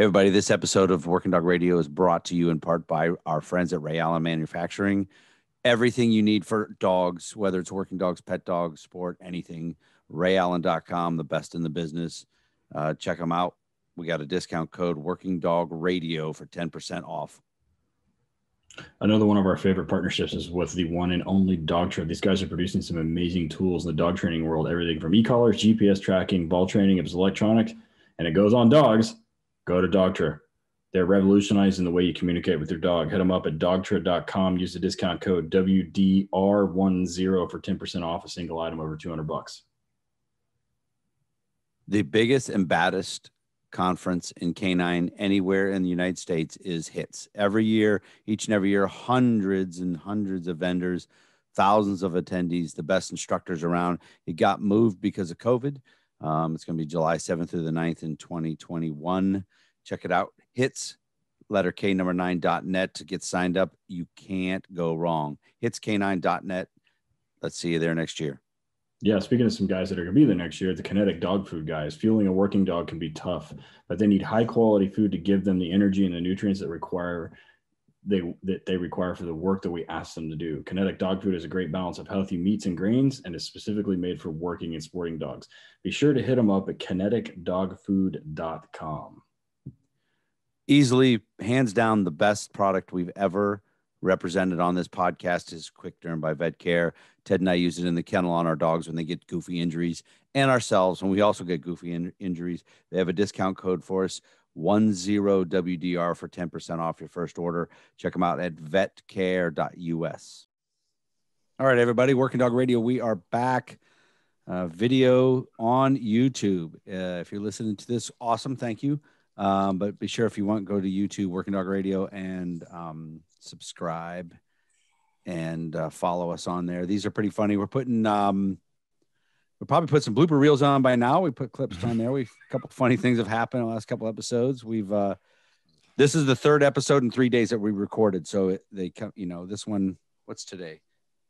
Hey everybody, this episode of Working Dog Radio is brought to you in part by our friends at Ray Allen Manufacturing. Everything you need for dogs, whether it's working dogs, pet dogs, sport, anything, rayallen.com, the best in the business. Check them out. We got a discount code, Working Dog Radio, for 10% off. Another one of our favorite partnerships is with the one and only Dogtra. These guys are producing some amazing tools in the dog training world. Everything from e-collars, GPS tracking, ball training, if it's electronic, and it goes on dogs. Go to Dogtra. They're revolutionizing the way you communicate with your dog. Hit them up at dogtra.com. Use the discount code WDR10 for 10% off a single item over $200. The biggest and baddest conference in canine anywhere in the United States is HITS. Every year, each and every year, hundreds and hundreds of vendors, thousands of attendees, the best instructors around. It got moved because of COVID. It's going to be July 7th through the 9th in 2021. Check it out. HITS, letter K, number 9.net to get signed up. You can't go wrong. HITSK9.net. Let's see you there next year. Yeah, speaking of some guys that are going to be there next year, the Kinetic Dog Food guys. Fueling a working dog can be tough, but they need high-quality food to give them the energy and the nutrients that they require for the work that we ask them to do. Kinetic Dog Food is a great balance of healthy meats and grains and is specifically made for working and sporting dogs. Be sure to hit them up at kineticdogfood.com. Easily, hands down, the best product we've ever represented on this podcast is Quick Derm by Vet Care. Ted and I use it in the kennel on our dogs when they get goofy injuries, and ourselves when we also get goofy injuries. They have a discount code for us, 10WDR for 10% off your first order. Check them out at vetcare.us. All right, everybody, Working Dog Radio, we are back. Video on YouTube. If you're listening to this, awesome, thank you. But be sure, if you want, go to YouTube, Working Dog Radio, and subscribe and follow us on there. These are pretty funny. We're putting we'll probably put some blooper reels on by now. We put clips on there. A couple of funny things have happened in the last couple episodes. This is the third episode in 3 days that we recorded. So this one, what's today?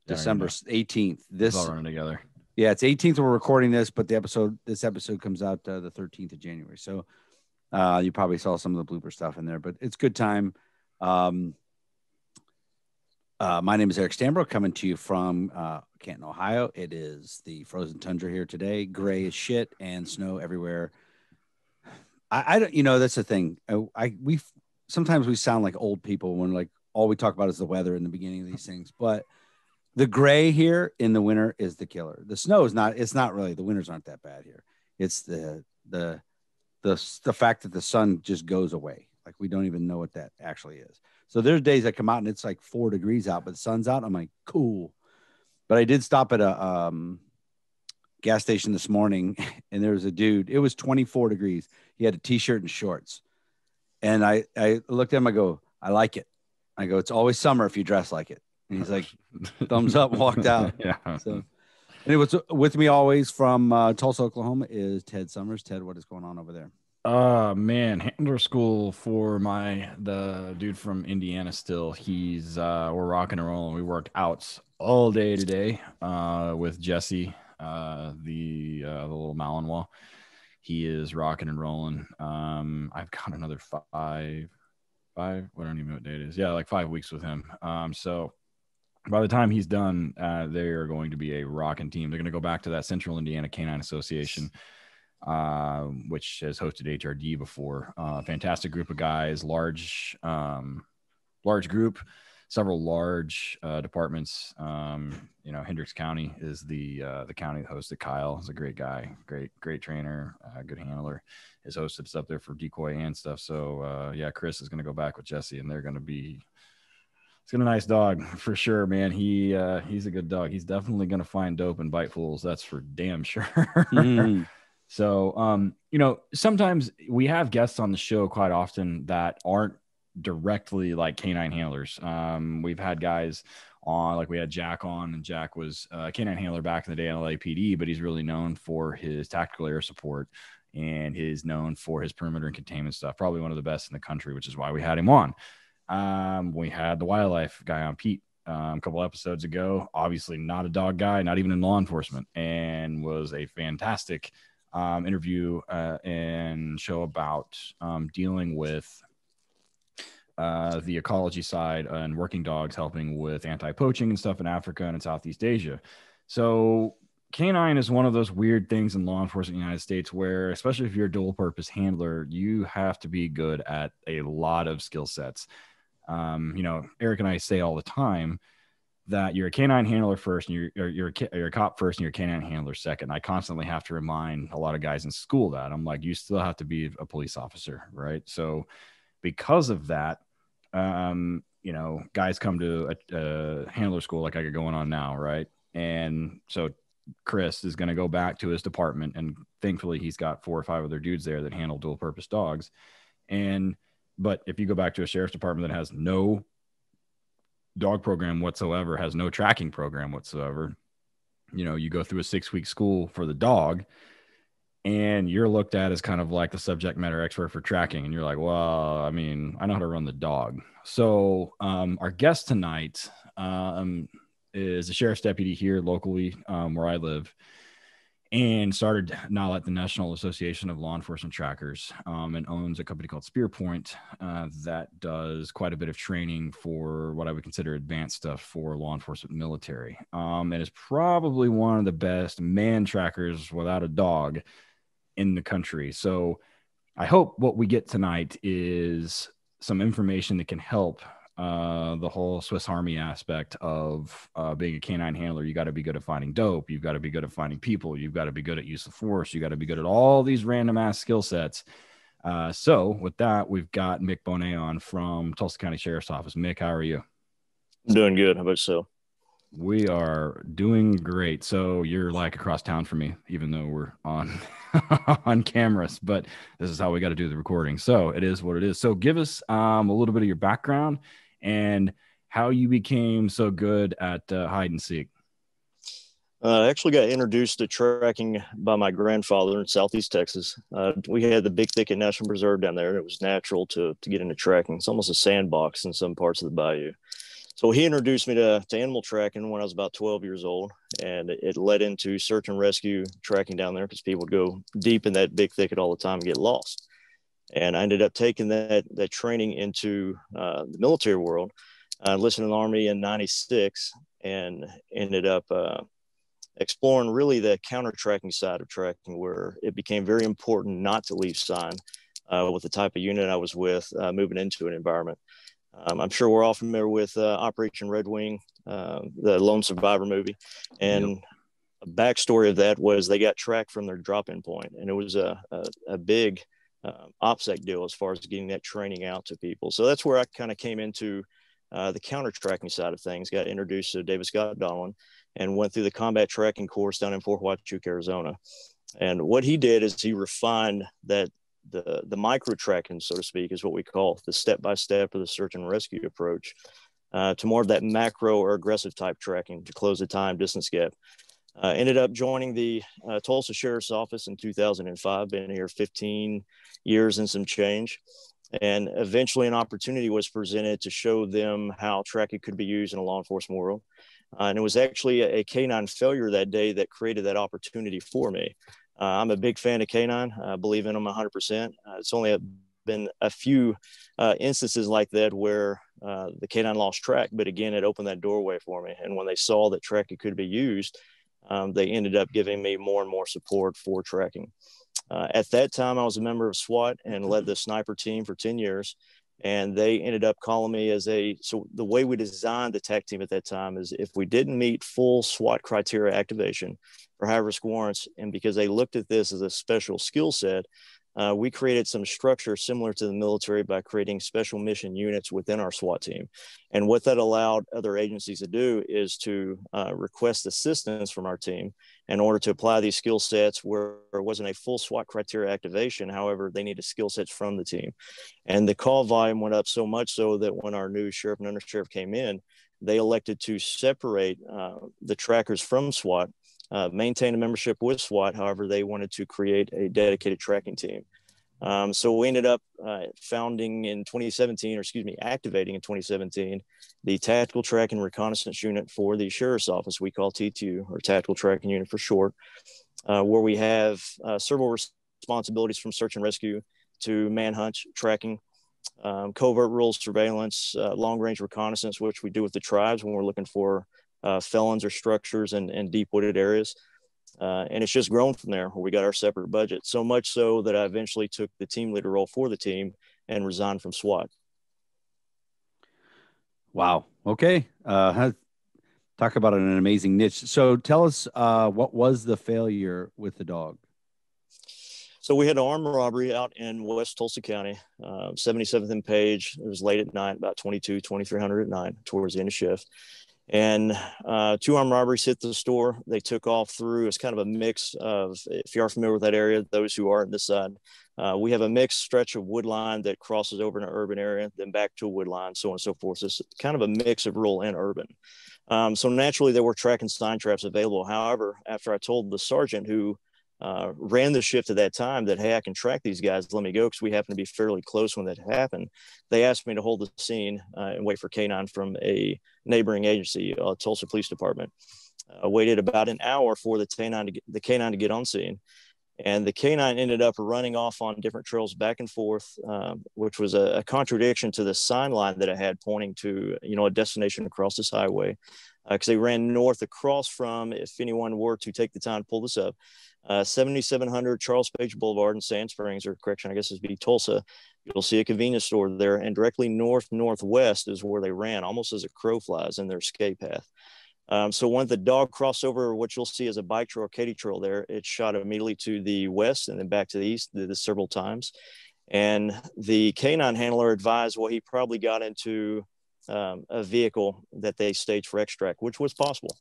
December 18th. It's all running together. Yeah, it's 18th we're recording this, but this episode comes out the 13th of January. So you probably saw some of the blooper stuff in there, but it's good time. My name is Eric Stambro, coming to you from Canton, Ohio. It is the frozen tundra here today. Gray as shit and snow everywhere. I don't, that's the thing. Sometimes we sound like old people when like all we talk about is the weather in the beginning of these things. But the gray here in the winter is the killer. The snow is not. It's not really. The winters aren't that bad here. It's the fact that the sun just goes away. Like we don't even know what that actually is. So there's days I come out and it's like 4 degrees out, but the sun's out. I'm like, cool. But I did stop at a gas station this morning, and there was a dude. It was 24 degrees. He had a T-shirt and shorts. And I looked at him. I go, I like it. I go, it's always summer if you dress like it. And he's like, thumbs up, walked out. Yeah. So, and it was with me always from Tulsa, Oklahoma, is Ted Summers. Ted, what is going on over there? Man, handler school for the dude from Indiana still. He's we're rocking and rolling. We worked outs all day today with Jesse, the little Malinois. He is rocking and rolling. I've got another five, I don't even know what day it is. Yeah, like 5 weeks with him. So by the time he's done, they are going to be a rocking team. They're going to go back to that Central Indiana Canine Association, which has hosted HRD before. Fantastic group of guys, large group, several large departments. Hendricks County is the county that hosted Kyle. He's a great guy, great trainer, good handler. His hosted stuff there for decoy and stuff. So Chris is going to go back with Jesse, and they're going to be. It's a nice dog for sure, man. He's a good dog. He's definitely going to find dope and bite fools. That's for damn sure. Mm. So, sometimes we have guests on the show quite often that aren't directly like canine handlers. We've had guys on, like we had Jack on, and Jack was a canine handler back in the day in LAPD, but he's really known for his tactical air support and is known for his perimeter and containment stuff. Probably one of the best in the country, which is why we had him on. We had the wildlife guy on, Pete, a couple episodes ago. Obviously not a dog guy, not even in law enforcement, and was a fantastic interview and show about dealing with the ecology side and working dogs, helping with anti-poaching and stuff in Africa and in Southeast Asia. So canine is one of those weird things in law enforcement in the United States where, especially if you're a dual purpose handler, you have to be good at a lot of skill sets. Eric and I say all the time that you're a canine handler first and you're a cop first and you're a canine handler second. I constantly have to remind a lot of guys in school that I'm like, you still have to be a police officer, right? So because of that, guys come to a handler school like I got going on now, right? And so Chris is going to go back to his department, and thankfully he's got 4 or 5 other dudes there that handle dual purpose dogs. But if you go back to a sheriff's department that has no dog program whatsoever, has no tracking program whatsoever, you go through a 6-week school for the dog, and you're looked at as kind of like the subject matter expert for tracking. And you're like, well, I mean, I know how to run the dog. So our guest tonight is a sheriff's deputy here locally where I live, and started now at the National Association of Law Enforcement Trackers, and owns a company called Spearpoint that does quite a bit of training for what I would consider advanced stuff for law enforcement military. And is probably one of the best man trackers without a dog in the country. So I hope what we get tonight is some information that can help the whole Swiss Army aspect of being a canine handler. You got to be good at finding dope. You've got to be good at finding people. You've got to be good at use of force. You got to be good at all these random ass skill sets. So with that, we've got Mick Bonin on from Tulsa County Sheriff's Office. Mick, how are you? I'm doing good. How about yourself? We are doing great. So you're like across town from me, even though we're on on cameras, but this is how we got to do the recording. So it is what it is. So give us a little bit of your background and how you became so good at hide and seek. I actually got introduced to tracking by my grandfather in Southeast Texas. We had the Big Thicket National Preserve down there, and it was natural to get into tracking. It's almost a sandbox in some parts of the bayou. So he introduced me to animal tracking when I was about 12 years old, and it led into search and rescue tracking down there because people would go deep in that big thicket all the time and get lost. And I ended up taking that training into the military world. I enlisted in the Army in '96 and ended up exploring really the counter tracking side of tracking, where it became very important not to leave sign with the type of unit I was with moving into an environment. I'm sure we're all familiar with Operation Red Wing, the Lone Survivor movie. And a backstory of that was they got tracked from their drop-in point, and it was a big OPSEC deal as far as getting that training out to people. So that's where I kind of came into the counter tracking side of things, got introduced to David Scott Donlin, and went through the combat tracking course down in Fort Huachuca, Arizona. And what he did is he refined that the micro tracking, so to speak, is what we call the step-by-step or the search and rescue approach, to more of that macro or aggressive type tracking to close the time distance gap. Ended up joining the Tulsa Sheriff's Office in 2005, been here 15 years and some change. And eventually an opportunity was presented to show them how tracking could be used in a law enforcement world. And it was actually a canine failure that day that created that opportunity for me. I'm a big fan of canine. I believe in them 100%. It's only been a few instances like that where the canine lost track, but again, it opened that doorway for me. And when they saw that tracking could be used, they ended up giving me more and more support for tracking. At that time, I was a member of SWAT and led the sniper team for 10 years. And they ended up calling me so the way we designed the TAC team at that time is if we didn't meet full SWAT criteria activation for high risk warrants, and because they looked at this as a special skill set, we created some structure similar to the military by creating special mission units within our SWAT team. And what that allowed other agencies to do is to request assistance from our team in order to apply these skill sets where there wasn't a full SWAT criteria activation. However, they needed skill sets from the team. And the call volume went up so much so that when our new sheriff and undersheriff came in, they elected to separate the trackers from SWAT, maintain a membership with SWAT. However, they wanted to create a dedicated tracking team. So we ended up activating in 2017, the Tactical Tracking Reconnaissance Unit for the Sheriff's Office, we call TTU, or Tactical Tracking Unit for short. where we have several responsibilities from search and rescue to manhunt, tracking, covert rural surveillance, long-range reconnaissance, which we do with the tribes when we're looking for felons or structures in deep wooded areas. And it's just grown from there, where we got our separate budget. So much so that I eventually took the team leader role for the team and resigned from SWAT. Wow. Okay. Talk about an amazing niche. So tell us, what was the failure with the dog? So we had an armed robbery out in West Tulsa County, 77th and Page. It was late at night, about 2300 at night, towards the end of shift. And two armed robberies hit the store. They took off through, it's kind of a mix of, if you are familiar with that area, those who aren't this side, we have a mixed stretch of wood line that crosses over in an urban area, then back to a wood line, so on and so forth. So it's kind of a mix of rural and urban. So naturally, there were track and sign traps available. However, after I told the sergeant who ran the shift at that time that, hey, I can track these guys, let me go, because we happened to be fairly close when that happened, they asked me to hold the scene and wait for K9 from a neighboring agency, Tulsa Police Department. I waited about an hour for the K9 to get on scene. And the K9 ended up running off on different trails back and forth, which was a contradiction to the sign line that I had pointing to, a destination across this highway. Because they ran north across from, if anyone were to take the time to pull this up, 7700 Charles Page Boulevard in Sand Springs, or correction, I guess it'd be Tulsa. You'll see a convenience store there, and directly northwest is where they ran, almost as a crow flies in their escape path. So when the dog crossed over what you'll see as a bike trail, Katy Trail there, it shot immediately to the west and then back to the east, did this several times. And the K9 handler advised, well, he probably got into a vehicle that they staged for extract, which was possible.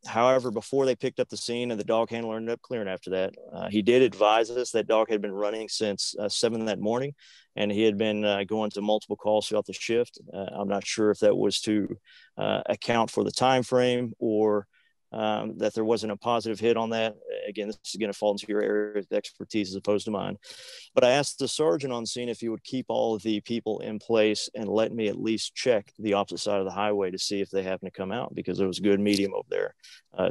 However, before they picked up the scene and the dog handler ended up clearing after that, he did advise us that dog had been running since 7 that morning, and he had been going to multiple calls throughout the shift. I'm not sure if that was to account for the time frame or that there wasn't a positive hit on that. Again, this is going to fall into your area of expertise as opposed to mine. But I asked the sergeant on scene if he would keep all of the people in place and let me at least check the opposite side of the highway to see if they happen to come out, because there was good medium over there,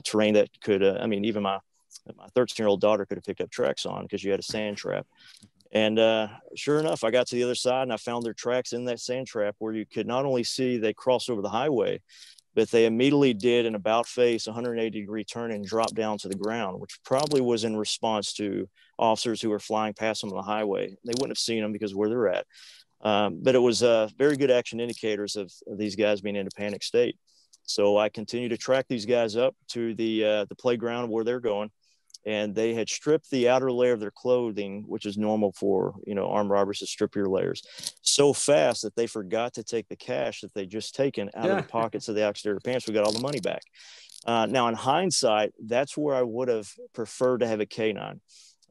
terrain that could, even my 13-year-old daughter could have picked up tracks on, because you had a sand trap. And sure enough, I got to the other side and I found their tracks in that sand trap, where you could not only see they crossed over the highway, but they immediately did an about face 180-degree turn and dropped down to the ground, which probably was in response to officers who were flying past them on the highway. They wouldn't have seen them because of where they're at. But it was very good action indicators of these guys being in a panic state. So I continue to track these guys up to the playground where they're going. And they had stripped the outer layer of their clothing, which is normal for, armed robbers to strip your layers, so fast that they forgot to take the cash that they just taken out of the pockets of the exterior pants. We got all the money back. Now, in hindsight, that's where I would have preferred to have a K9.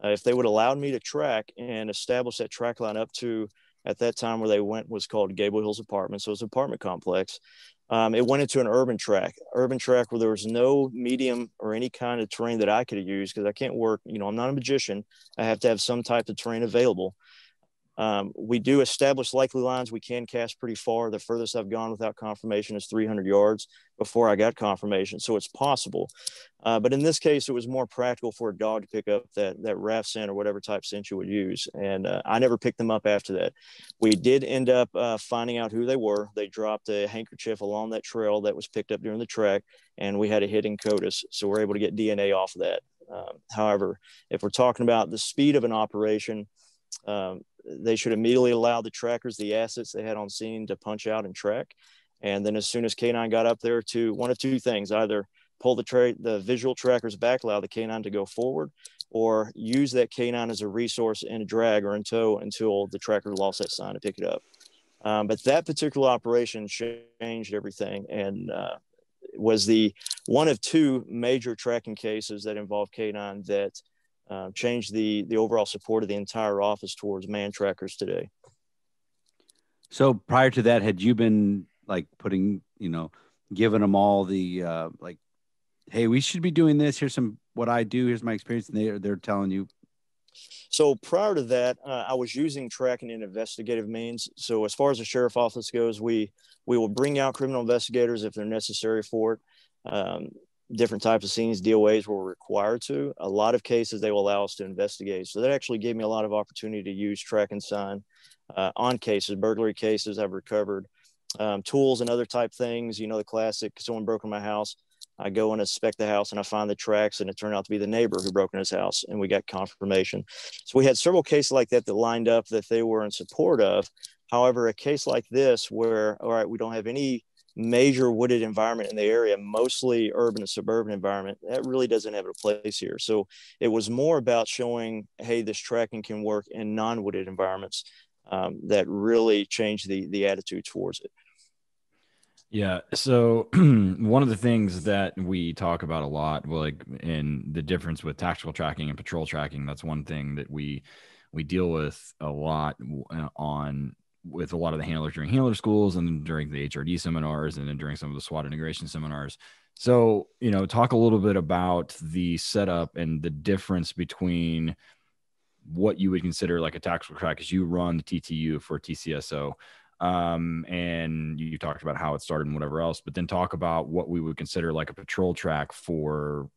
If they would allowed me to track and establish that track line up to, at that time where they went was called Gable Hills Apartments. So it was an apartment complex. It went into an urban track where there was no medium or any kind of terrain that I could have used, because I can't work, I'm not a magician. I have to have some type of terrain available. We do establish likely lines. We can cast pretty far. The furthest I've gone without confirmation is 300 yards before I got confirmation. So it's possible. But in this case, it was more practical for a dog to pick up that raft scent or whatever type scent you would use. And I never picked them up after that. We did end up finding out who they were. They dropped a handkerchief along that trail that was picked up during the trek, and we had a hit in CODIS. So we're able to get DNA off of that. However, if we're talking about the speed of an operation, they should immediately allow the trackers the assets they had on scene to punch out and track. And then as soon as K9 got up there, to one of two things: either pull the visual trackers back, allow the K9 to go forward, or use that K9 as a resource in a drag or in tow until the tracker lost that sign to pick it up. But that particular operation changed everything, and was the one of two major tracking cases that involved K9 that changed the overall support of the entire office towards man trackers today. So prior to that, had you been putting, giving them all the hey, we should be doing this. Here's what I do. Here's my experience. And they're telling you. So prior to that, I was using tracking in investigative means. So as far as the sheriff office goes, we will bring out criminal investigators if they're necessary for it. different types of scenes, DOAs were required to. A lot of cases they will allow us to investigate. So that actually gave me a lot of opportunity to use track and sign on cases, burglary cases I've recovered, tools and other type things. You know, the classic, someone broke in my house. I go and inspect the house and I find the tracks, and it turned out to be the neighbor who broke in his house, and we got confirmation. So we had several cases like that that lined up that they were in support of. However, a case like this where, all right, we don't have any major wooded environment in the area, mostly urban and suburban environment, that really doesn't have a place here. So it was more about showing, hey, this tracking can work in non-wooded environments, that really changed the attitude towards it. Yeah. So one of the things that we talk about a lot, like in the difference with tactical tracking and patrol tracking, that's one thing that we deal with a lot with a lot of the handlers during handler schools and during the HRD seminars and then during some of the SWAT integration seminars. So, you know, talk a little bit about the setup and the difference between what you would consider like a tactical track as you run the TTU for TCSO. And you talked about how it started and whatever else, but then talk about what we would consider like a patrol track for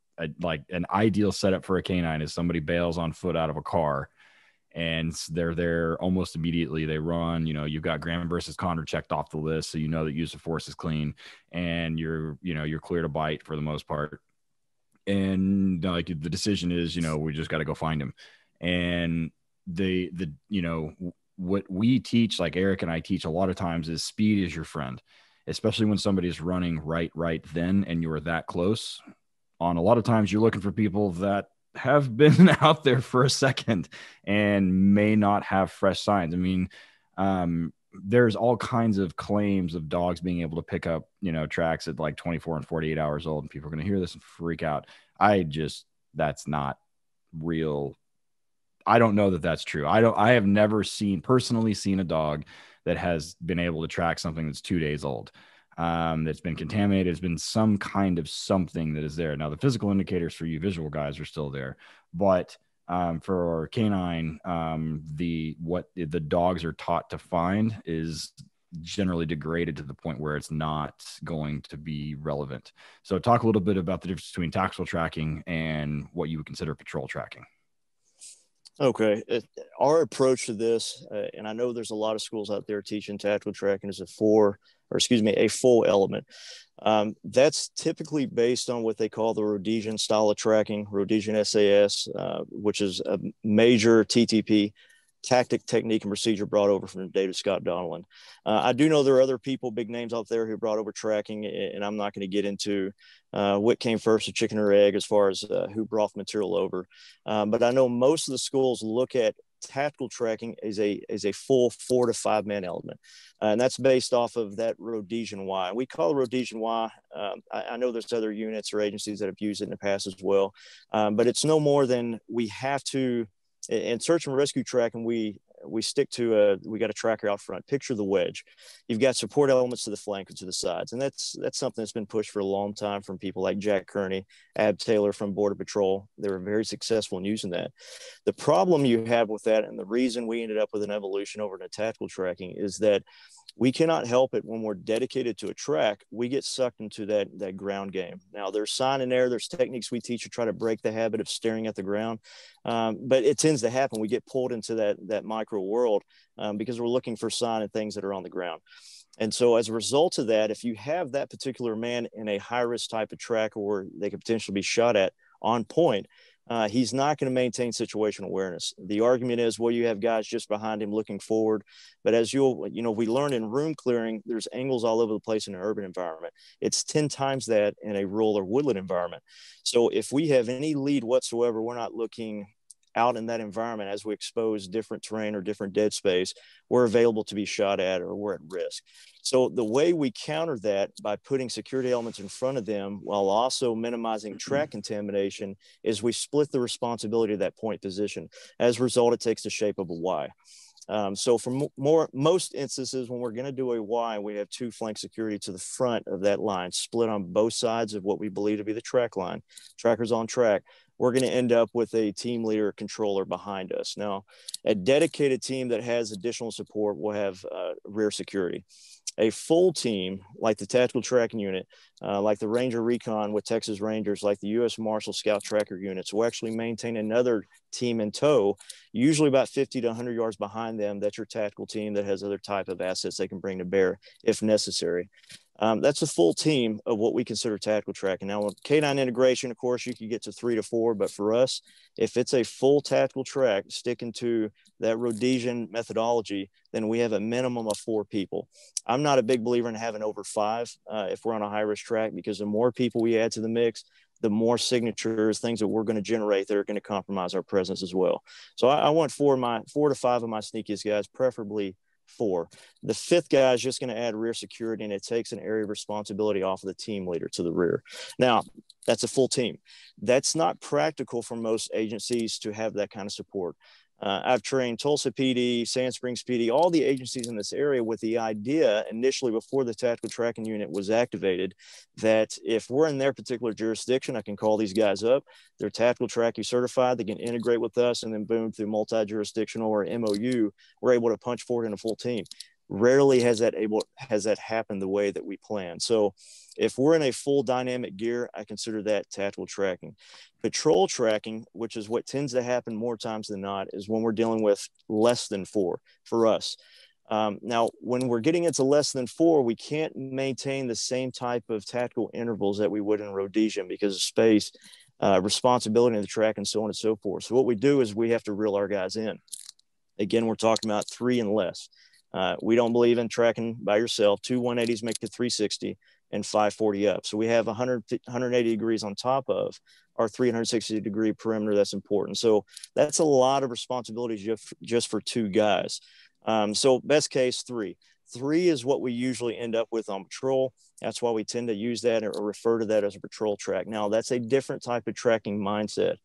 like an ideal setup for a canine is somebody bails on foot out of a car and they're there almost immediately. They run, you know, you've got Graham versus Connor checked off the list. So, you know, that use of force is clean and you're clear to bite for the most part. And like the decision is, you know, we just got to go find him. And what we teach, like Eric and I teach a lot of times, is speed is your friend, especially when somebody is running right then and you're that close. On a lot of times you're looking for people that have been out there for a second and may not have fresh signs. I mean, there's all kinds of claims of dogs being able to pick up, you know, tracks at like 24 and 48 hours old, and people are going to hear this and freak out. That's not real. I don't know that that's true. I have never personally seen a dog that has been able to track something that's 2 days old, that's been contaminated. It's been some kind of something that is there. Now the physical indicators for you visual guys are still there, but for canine, what the dogs are taught to find is generally degraded to the point where it's not going to be relevant. So talk a little bit about the difference between tactical tracking and what you would consider patrol tracking. Okay. Our approach to this, and I know there's a lot of schools out there teaching tactical tracking as a full element. That's typically based on what they call the Rhodesian style of tracking, Rhodesian SAS, which is a major TTP, tactic, technique, and procedure brought over from David Scott Donnellan. I do know there are other people, big names out there who brought over tracking, and I'm not going to get into what came first, the chicken or egg, as far as who brought the material over. But I know most of the schools look at tactical tracking as a full 4 to 5 man element. And that's based off of that Rhodesian Y. We call it Rhodesian Y. I know there's other units or agencies that have used it in the past as well. But it's no more than we have to. In search and rescue tracking, we stick to we got a tracker out front. Picture the wedge. You've got support elements to the flank and to the sides, and that's something that's been pushed for a long time from people like Jack Kearney, Ab Taylor from Border Patrol. They were very successful in using that. The problem you have with that, and the reason we ended up with an evolution over to tactical tracking, is that we cannot help it when we're dedicated to a track, we get sucked into that ground game. Now, there's sign and error, there's techniques we teach to try to break the habit of staring at the ground, but it tends to happen. We get pulled into that micro world because we're looking for sign and things that are on the ground. And so as a result of that, if you have that particular man in a high-risk type of track where they could potentially be shot at on point, he's not going to maintain situational awareness. The argument is, well, you have guys just behind him looking forward. But as we learned in room clearing, there's angles all over the place in an urban environment. It's 10 times that in a rural or woodland environment. So if we have any lead whatsoever, we're not looking out in that environment as we expose different terrain or different dead space, we're available to be shot at or we're at risk. So the way we counter that by putting security elements in front of them while also minimizing track contamination is we split the responsibility of that point position. As a result, it takes the shape of a Y. So for most instances, when we're going to do a Y, we have 2 flank security to the front of that line, split on both sides of what we believe to be the track line. Trackers on track. We're going to end up with a team leader controller behind us. Now, a dedicated team that has additional support will have rear security. A full team, like the tactical tracking unit, like the Ranger Recon with Texas Rangers, like the U.S. Marshal Scout Tracker units, will actually maintain another team in tow, usually about 50 to 100 yards behind them. That's your tactical team that has other type of assets they can bring to bear if necessary. That's a full team of what we consider tactical tracking. Now, with canine integration, of course, you can get to 3 to 4, but for us, if it's a full tactical track, sticking to that Rhodesian methodology, then we have a minimum of 4 people. I'm not a big believer in having over 5 if we're on a high-risk track, because the more people we add to the mix, the more signatures, things that we're going to generate that are going to compromise our presence as well. So I want 4 to 5 of my sneakiest guys, preferably 4. The 5th guy is just going to add rear security, and it takes an area of responsibility off of the team leader to the rear. Now, that's a full team. That's not practical for most agencies to have that kind of support. I've trained Tulsa PD, Sand Springs PD, all the agencies in this area with the idea initially before the tactical tracking unit was activated that if we're in their particular jurisdiction, I can call these guys up. They're tactical tracking certified. They can integrate with us, and then boom, through multi-jurisdictional or MOU, we're able to punch forward in a full team. Rarely has that happened the way that we plan. So if we're in a full dynamic gear, I consider that tactical tracking. Patrol tracking, which is what tends to happen more times than not, is when we're dealing with less than 4 for us. Now, when we're getting into less than 4, we can't maintain the same type of tactical intervals that we would in Rhodesian because of space, responsibility of the track, and so on and so forth. So what we do is we have to reel our guys in. Again, we're talking about 3 and less. We don't believe in tracking by yourself. 2 180s make it 360 and 540 up. So we have 180 degrees on top of our 360-degree perimeter. That's important. So that's a lot of responsibilities just for 2 guys. So best case, 3. 3 is what we usually end up with on patrol. That's why we tend to use that or refer to that as a patrol track. Now, that's a different type of tracking mindset.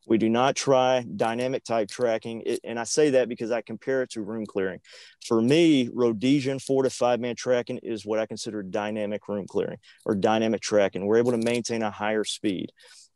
We do not try dynamic type tracking. And I say that because I compare it to room clearing. For me, Rhodesian 4 to 5 man tracking is what I consider dynamic room clearing or dynamic tracking. We're able to maintain a higher speed.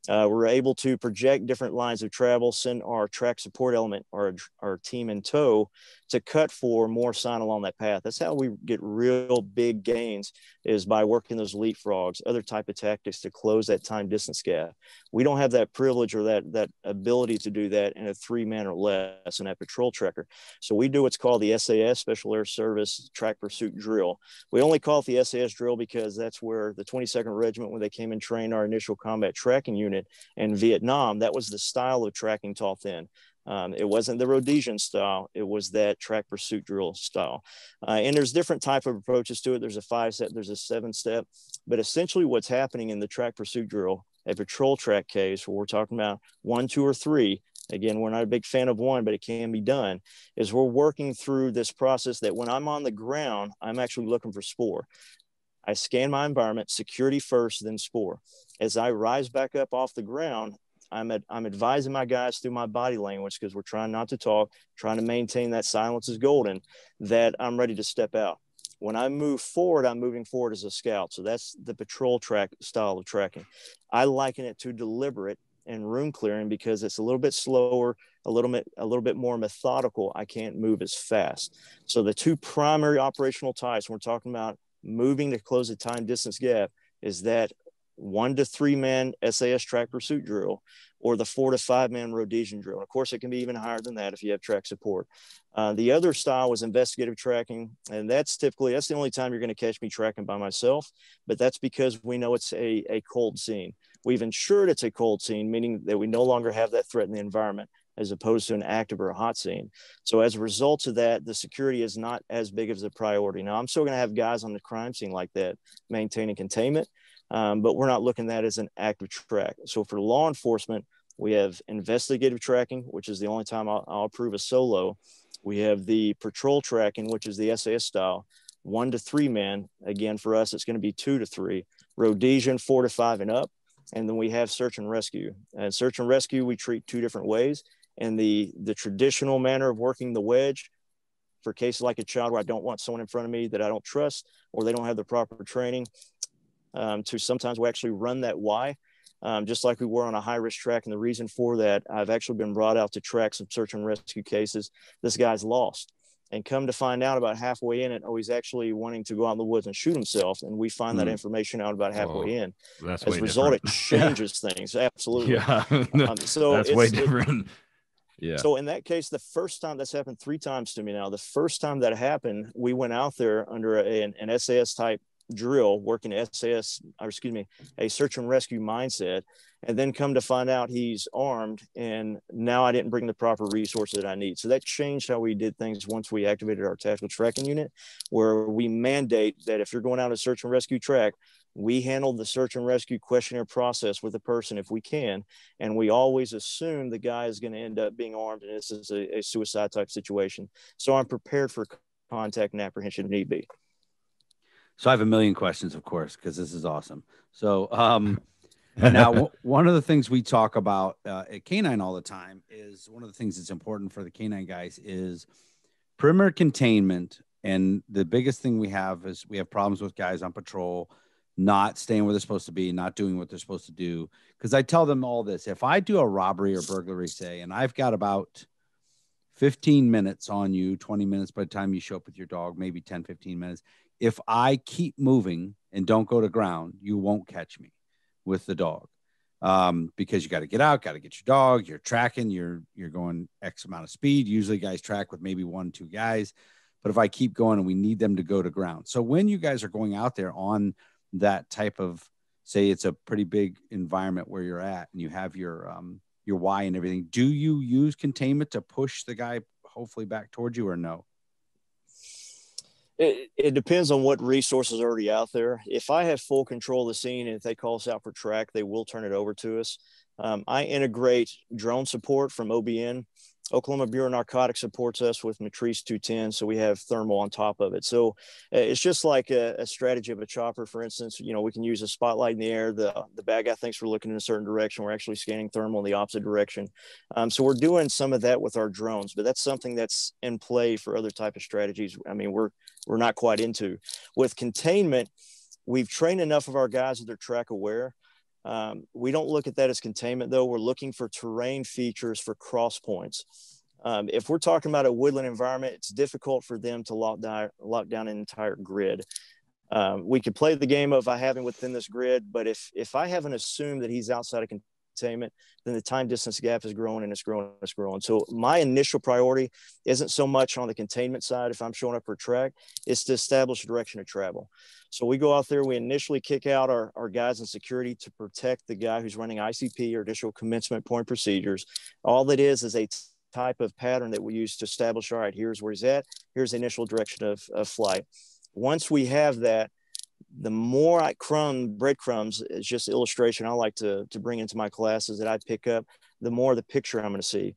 We're able to project different lines of travel, send our track support element, our team in tow, to cut for more sign along that path. That's how we get real big gains, is by working those leapfrogs, other type of tactics to close that time distance gap. We don't have that privilege or that ability to do that in a 3-man or less in that patrol tracker. So we do what's called the SAS, Special Air Service Track Pursuit Drill. We only call it the SAS drill because that's where the 22nd Regiment, when they came and trained our initial combat tracking unit in Vietnam, that was the style of tracking tall thin. It wasn't the Rhodesian style. It was that track pursuit drill style. And there's different type of approaches to it. There's a 5-step, there's a 7-step, but essentially what's happening in the track pursuit drill, a patrol track case where we're talking about 1, 2, or 3, again, we're not a big fan of 1, but it can be done, is we're working through this process that when I'm on the ground, I'm actually looking for spoor. I scan my environment, security first, then spoor. As I rise back up off the ground, I'm advising my guys through my body language, because we're trying not to talk, trying to maintain that silence is golden, that I'm ready to step out. When I move forward, I'm moving forward as a scout. So that's the patrol track style of tracking. I liken it to deliberate and room clearing because it's a little bit slower, a little bit more methodical. I can't move as fast. So the 2 primary operational types when we're talking about moving to close the time distance gap is that 1 to 3 man SAS track pursuit drill, or the 4 to 5 man Rhodesian drill. And of course, it can be even higher than that if you have track support. The other style was investigative tracking, and that's the only time you're going to catch me tracking by myself, but that's because we know it's a cold scene. We've ensured it's a cold scene, meaning that we no longer have that threat in the environment, as opposed to an active or a hot scene. So as a result of that, the security is not as big as a priority. Now, I'm still going to have guys on the crime scene like that, maintaining containment, but we're not looking at that as an active track. So for law enforcement, we have investigative tracking, which is the only time I'll approve a solo. We have the patrol tracking, which is the SAS style, 1 to 3 man. Again, for us, it's going to be 2 to 3. Rhodesian, 4 to 5 and up. And then we have search and rescue. And search and rescue, we treat 2 different ways. And the traditional manner of working the wedge, for cases like a child where I don't want someone in front of me that I don't trust, or they don't have the proper training, to sometimes we actually run that Y, just like we were on a high-risk track. And the reason for that, I've actually been brought out to track some search and rescue cases. This guy's lost. And come to find out about halfway in it, he's actually wanting to go out in the woods and shoot himself. And we find that information out about halfway in. That's as a result, it changes things. Absolutely. Yeah. So that's way different. Yeah. So in that case, the first time, that's happened 3 times to me now. The first time that happened, we went out there under an SAS type drill, working a search and rescue mindset, and then come to find out he's armed, and now I didn't bring the proper resources that I need. So that changed how we did things once we activated our tactical tracking unit, where we mandate that if you're going out a search and rescue track, we handle the search and rescue questionnaire process with the person if we can, and we always assume the guy is going to end up being armed, and this is a suicide type situation. So I'm prepared for contact and apprehension if need be. So I have a million questions, of course, because this is awesome. So now, one of the things we talk about at Canine all the time is one of the things that's important for the Canine guys is perimeter containment. And the biggest thing we have is we have problems with guys on patrol not staying where they're supposed to be, not doing what they're supposed to do. Because I tell them all this. If I do a robbery or burglary, say, and I've got about 15 minutes on you, 20 minutes by the time you show up with your dog, maybe 10, 15 minutes. If I keep moving and don't go to ground, you won't catch me with the dog, because you got to get out, got to get your dog. You're tracking, you're going X amount of speed. Usually guys track with maybe 1, 2 guys. But if I keep going and we need them to go to ground. So when you guys are going out there on that type of, say it's a pretty big environment where you're at and you have your Y and everything, do you use containment to push the guy hopefully back towards you, or no? It depends on what resources are already out there. If I have full control of the scene and if they call us out for track, they will turn it over to us. I integrate drone support from OBN. Oklahoma Bureau of Narcotics supports us with Matrice 210, so we have thermal on top of it. So it's just like a strategy of a chopper. For instance, we can use a spotlight in the air. The bad guy thinks we're looking in a certain direction. We're actually scanning thermal in the opposite direction. So we're doing some of that with our drones, but that's something that's in play for other type of strategies. I mean, we're not quite into. With containment, we've trained enough of our guys that they're track aware. We don't look at that as containment, though. We're looking for terrain features for cross points. If we're talking about a woodland environment, it's difficult for them to lock down an entire grid. We could play the game of I have him within this grid, but if I haven't assumed that he's outside of containment, then the time distance gap is growing and it's growing. So my initial priority isn't so much on the containment side. If I'm showing up for track, it's to establish a direction of travel. So we go out there, we initially kick out our guys in security to protect the guy who's running ICP or additional commencement point procedures. All that is a type of pattern that we use to establish, all right, here's where he's at, here's the initial direction of flight. Once we have that, the more breadcrumbs is just illustration I like to bring into my classes that I pick up, the more the picture I'm going to see.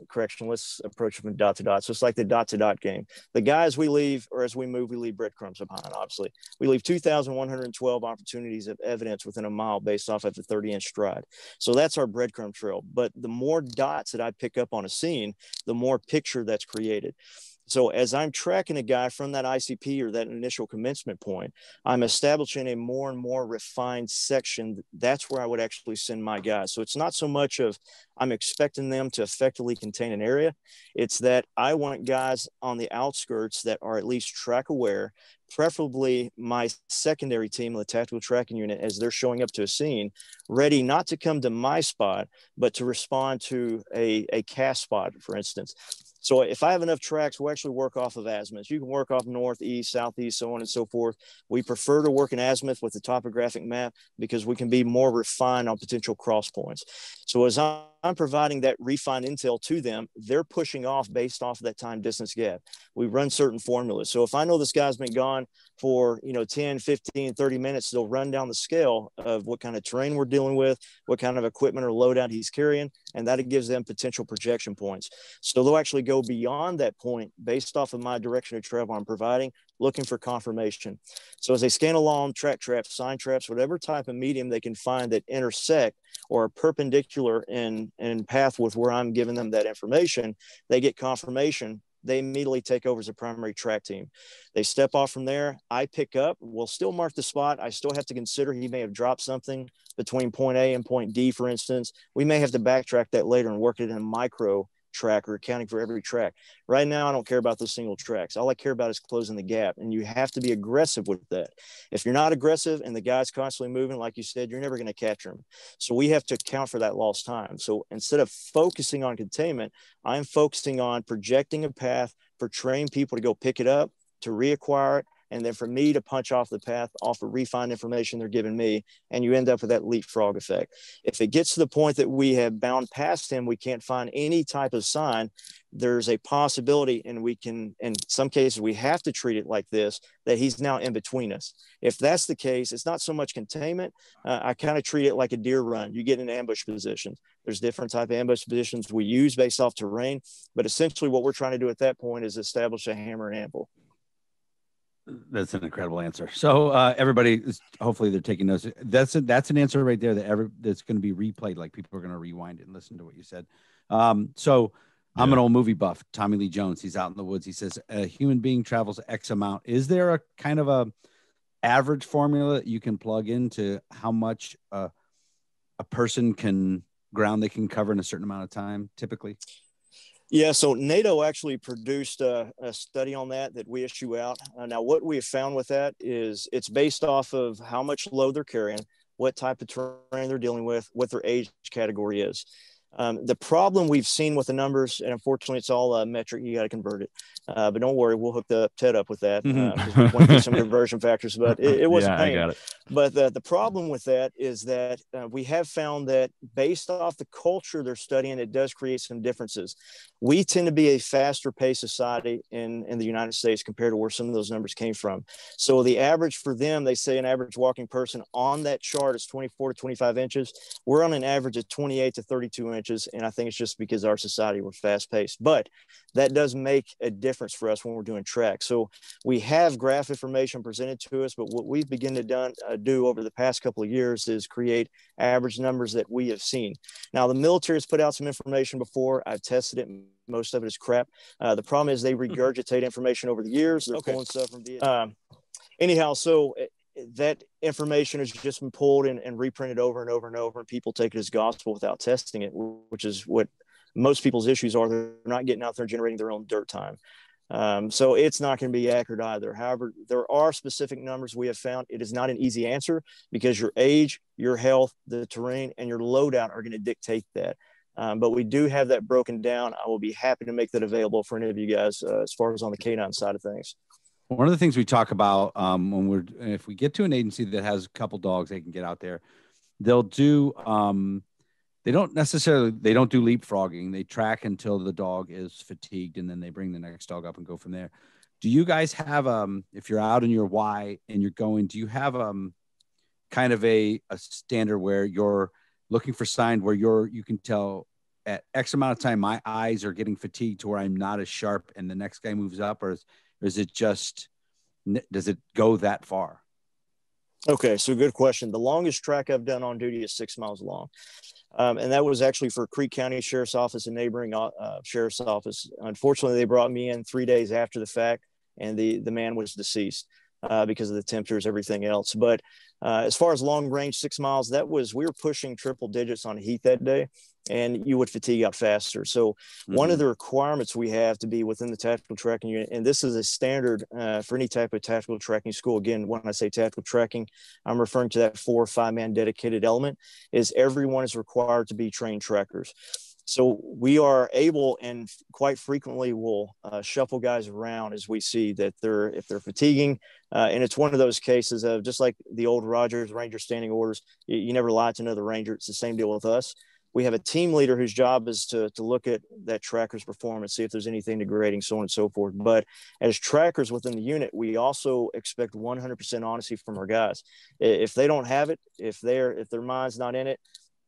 Correction, let's approach from dot to dot. So it's like the dot to dot game. The guys we leave, or as we move, we leave breadcrumbs behind, obviously. We leave 2,112 opportunities of evidence within a mile based off of a 30-inch stride. So that's our breadcrumb trail. But the more dots that I pick up on a scene, the more picture that's created. So as I'm tracking a guy from that ICP or that initial commencement point, I'm establishing a more and more refined section. That's where I would actually send my guys. So it's not so much of I'm expecting them to effectively contain an area. It's that I want guys on the outskirts that are at least track aware, preferably my secondary team, the tactical tracking unit, as they're showing up to a scene, ready not to come to my spot, but to respond to a cast spot, for instance. So if I have enough tracks, we'll actually work off of azimuths. You can work off north, east, southeast, so on and so forth. We prefer to work in azimuth with the topographic map because we can be more refined on potential cross points. So as I'm providing that refined intel to them, they're pushing off based off of that time distance gap. We run certain formulas. So if I know this guy's been gone for 10, 15, 30 minutes, they'll run down the scale of what kind of terrain we're dealing with, what kind of equipment or loadout he's carrying, and that gives them potential projection points. So they'll actually go beyond that point based off of my direction of travel I'm providing, looking for confirmation. So as they scan along, track traps, sign traps, whatever type of medium they can find that intersect or are perpendicular in path with where I'm giving them that information, they get confirmation. They immediately take over as a primary track team. They step off from there. I pick up. We'll still mark the spot. I still have to consider he may have dropped something between point A and point D, for instance. We may have to backtrack that later and work it in a micro track or accounting for every track. Right now, I don't care about those single tracks. All I care about is closing the gap. And you have to be aggressive with that. If you're not aggressive and the guy's constantly moving, like you said, you're never going to capture him. So we have to account for that lost time. So instead of focusing on containment, I'm focusing on projecting a path for trained people to go pick it up, to reacquire it, and then for me to punch off the path off of refined information they're giving me, and you end up with that leapfrog effect. If it gets to the point that we have bound past him, we can't find any type of sign, there's a possibility, and we can, in some cases, we have to treat it like this, that he's now in between us. If that's the case, it's not so much containment. I kind of treat it like a deer run. You get in ambush positions. There's different type of ambush positions we use based off terrain, but essentially what we're trying to do at that point is establish a hammer and anvil. That's an incredible answer. So everybody, hopefully they're taking notes. That's an answer right there that's going to be replayed. Like people are going to rewind it and listen to what you said. So I'm an old movie buff. Tommy Lee Jones. He's out in the woods. He says a human being travels X amount. Is there a kind of a average formula you can plug into how much a person can ground they can cover in a certain amount of time typically? Yeah, so NATO actually produced a study on that we issue out. Now, what we have found with that is it's based off of how much load they're carrying, what type of terrain they're dealing with, what their age category is. The problem we've seen with the numbers, and unfortunately it's all metric, you got to convert it. But don't worry, we'll hook Ted up with that because we went through some conversion factors, but it wasn't pain. I got it. But the problem with that is that we have found that based off the culture they're studying, it does create some differences. We tend to be a faster paced society in the United States compared to where some of those numbers came from. So the average for them, they say an average walking person on that chart is 24 to 25 inches. We're on an average of 28 to 32 inches. And I think it's just because our society, we're fast paced, but that does make a difference for us when we're doing track. So we have graph information presented to us, but what we've begun to do over the past couple of years is create average numbers that we have seen. Now, the military has put out some information before. I've tested it. Most of it is crap. The problem is they regurgitate information over the years. They're pulling stuff from Vietnam. Anyhow, so that information has just been pulled and reprinted over and over and over, and people take it as gospel without testing it, which is what most people's issues are. They're not getting out there and generating their own dirt time. So it's not going to be accurate either. However, there are specific numbers we have found. It is not an easy answer because your age, your health, the terrain, and your loadout are going to dictate that. But we do have that broken down. I will be happy to make that available for any of you guys as far as on the canine side of things. One of the things we talk about if we get to an agency that has a couple dogs, they can get out there. They'll do they don't do leapfrogging. They track until the dog is fatigued, and then they bring the next dog up and go from there. Do you guys have if you're out in your Y and you're going, do you have kind of a standard where you're looking for signs where you can tell at X amount of time my eyes are getting fatigued to where I'm not as sharp and the next guy moves up, or is it just, does it go that far? Okay, so good question. The longest track I've done on duty is 6 miles long. And that was actually for Creek County Sheriff's Office and neighboring Sheriff's Office. Unfortunately, they brought me in 3 days after the fact, and the man was deceased because of the temperatures, everything else. But as far as long range, 6 miles, we were pushing triple digits on heat that day, and you would fatigue out faster. So one of the requirements we have to be within the tactical tracking unit, and this is a standard for any type of tactical tracking school. Again, when I say tactical tracking, I'm referring to that 4 or 5 man dedicated element, is everyone is required to be trained trackers. So we are able, and quite frequently will shuffle guys around as we see that if they're fatiguing. And it's one of those cases of just like the old Rogers Ranger standing orders. You never lie to another Ranger. It's the same deal with us. We have a team leader whose job is to look at that tracker's performance, see if there's anything degrading, so on and so forth. But as trackers within the unit, we also expect 100% honesty from our guys. If they don't have it, if their mind's not in it,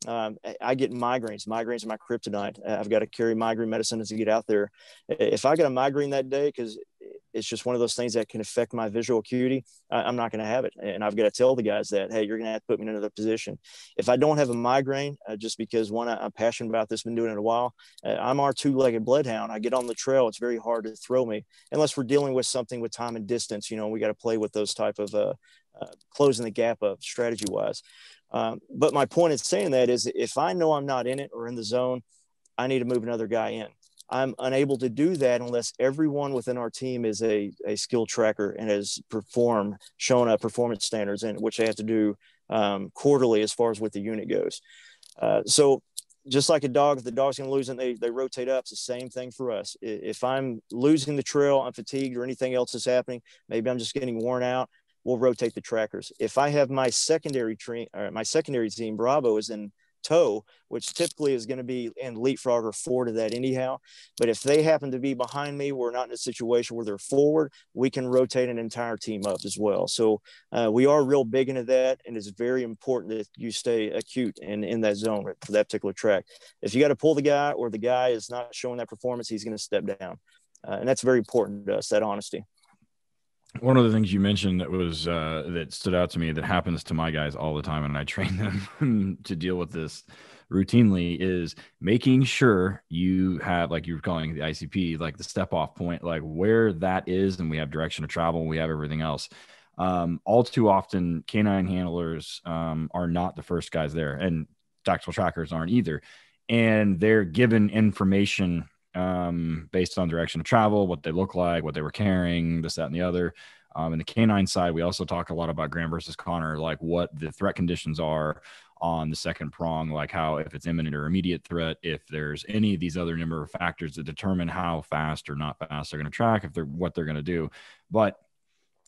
I get migraines. Migraines are my kryptonite. I've got to carry migraine medicine as I get out there. If I get a migraine that day, because it's just one of those things that can affect my visual acuity, I'm not going to have it. And I've got to tell the guys that, hey, you're going to have to put me in another position. If I don't have a migraine, just because one, I'm passionate about this, been doing it a while. I'm our 2-legged bloodhound. I get on the trail. It's very hard to throw me unless we're dealing with something with time and distance. We got to play with those type of closing the gap of strategy wise. But my point in saying that is if I know I'm not in it or in the zone, I need to move another guy in. I'm unable to do that unless everyone within our team is a skill tracker and has shown up performance standards, and which they have to do quarterly as far as what the unit goes. So just like a dog, if the dog's going to lose and they rotate up, it's the same thing for us. If I'm losing the trail, I'm fatigued, or anything else is happening, maybe I'm just getting worn out, we'll rotate the trackers. If I have my secondary team, Bravo, is in tow, which typically is going to be in leapfrog or forward of that anyhow. But if they happen to be behind me, we're not in a situation where they're forward, we can rotate an entire team up as well. So we are real big into that, and it's very important that you stay acute and in that zone for that particular track. If you got to pull the guy, or the guy is not showing that performance, he's going to step down. And that's very important to us, that honesty. One of the things you mentioned that was that stood out to me, that happens to my guys all the time, and I train them to deal with this routinely, is making sure you have, like you were calling the ICP, like the step off point, like where that is, and we have direction of travel, and we have everything else. All too often, canine handlers are not the first guys there, and tactical trackers aren't either, and they're given information based on direction of travel, what they look like, what they were carrying, this, that, and the other. In the canine side, we also talk a lot about Graham versus Connor, like what the threat conditions are on the second prong, like how, if it's imminent or immediate threat, if there's any of these other number of factors that determine how fast or not fast they're going to track, what they're going to do. But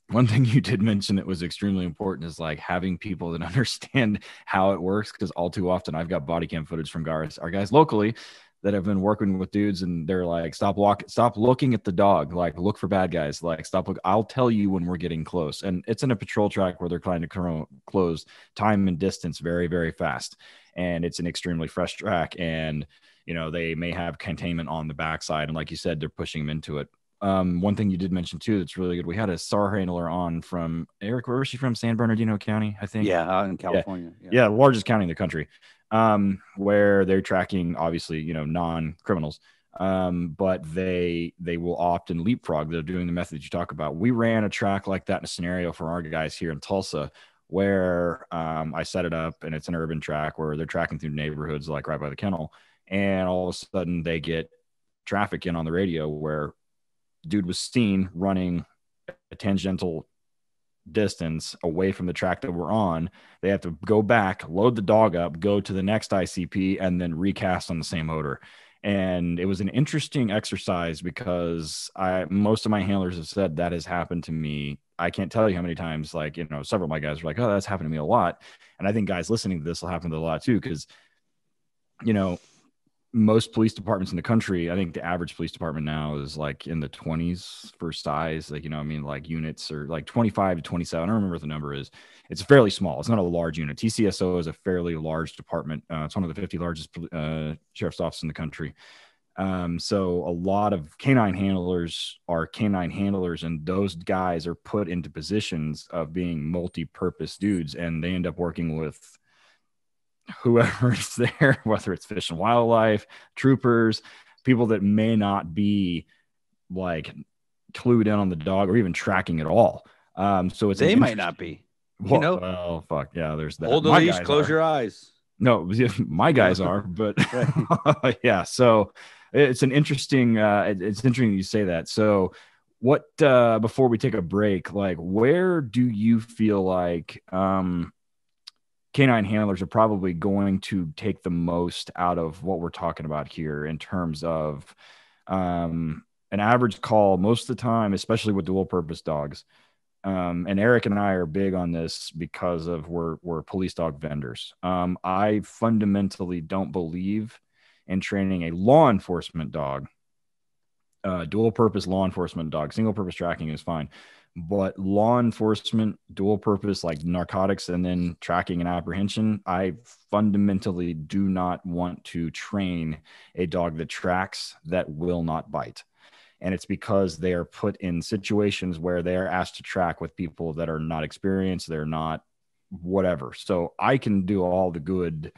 one thing you did mention that was extremely important is like having people that understand how it works, because all too often I've got body cam footage from our guys locally that have been working with dudes, and they're like, stop looking at the dog, like look for bad guys, like I'll tell you when we're getting close. And it's in a patrol track where they're trying to close time and distance very, very fast, and it's an extremely fresh track, and they may have containment on the backside, and like you said, they're pushing them into it. One thing you did mention too that's really good, we had a SAR handler on from Eric, where was she from? San Bernardino County, I think. Yeah, in California. Yeah, largest county in the country, where they're tracking, obviously, non-criminals, but they will often leapfrog. They're doing the method you talk about. We ran a track like that in a scenario for our guys here in Tulsa, where I set it up, and it's an urban track where they're tracking through neighborhoods like right by the kennel, and all of a sudden they get traffic in on the radio where dude was seen running a tangential distance away from the track that we're on. They have to go back, load the dog up, go to the next ICP, and then recast on the same odor. And it was an interesting exercise, because most of my handlers have said that has happened to me. I can't tell you how many times, like, several of my guys are like, oh, that's happened to me a lot. And I think guys listening to this will happen to a lot too, because, most police departments in the country, I think the average police department now is like in the 20s for size. Like, like units are like 25 to 27. I don't remember what the number is. It's fairly small. It's not a large unit. TCSO is a fairly large department. It's one of the 50 largest sheriff's offices in the country. So a lot of canine handlers are canine handlers, and those guys are put into positions of being multi-purpose dudes, and they end up working with whoever is there, whether it's Fish and Wildlife, troopers, people that may not be like clued in on the dog or even tracking at all. So they might not be. Well, fuck yeah. There's that. Hold the leash, close your eyes. No, my guys are, but yeah. So it's an interesting. It's interesting you say that. So what? Before we take a break, like, where do you feel like canine handlers are probably going to take the most out of what we're talking about here in terms of an average call most of the time, especially with dual purpose dogs? And Eric and I are big on this because of we're police dog vendors. I fundamentally don't believe in training a law enforcement dog, dual purpose law enforcement dog. Single purpose tracking is fine, but law enforcement, dual purpose, like narcotics and then tracking and apprehension, I fundamentally do not want to train a dog that tracks that will not bite. And it's because they are put in situations where they are asked to track with people that are not experienced. They're not whatever. So I can do all the good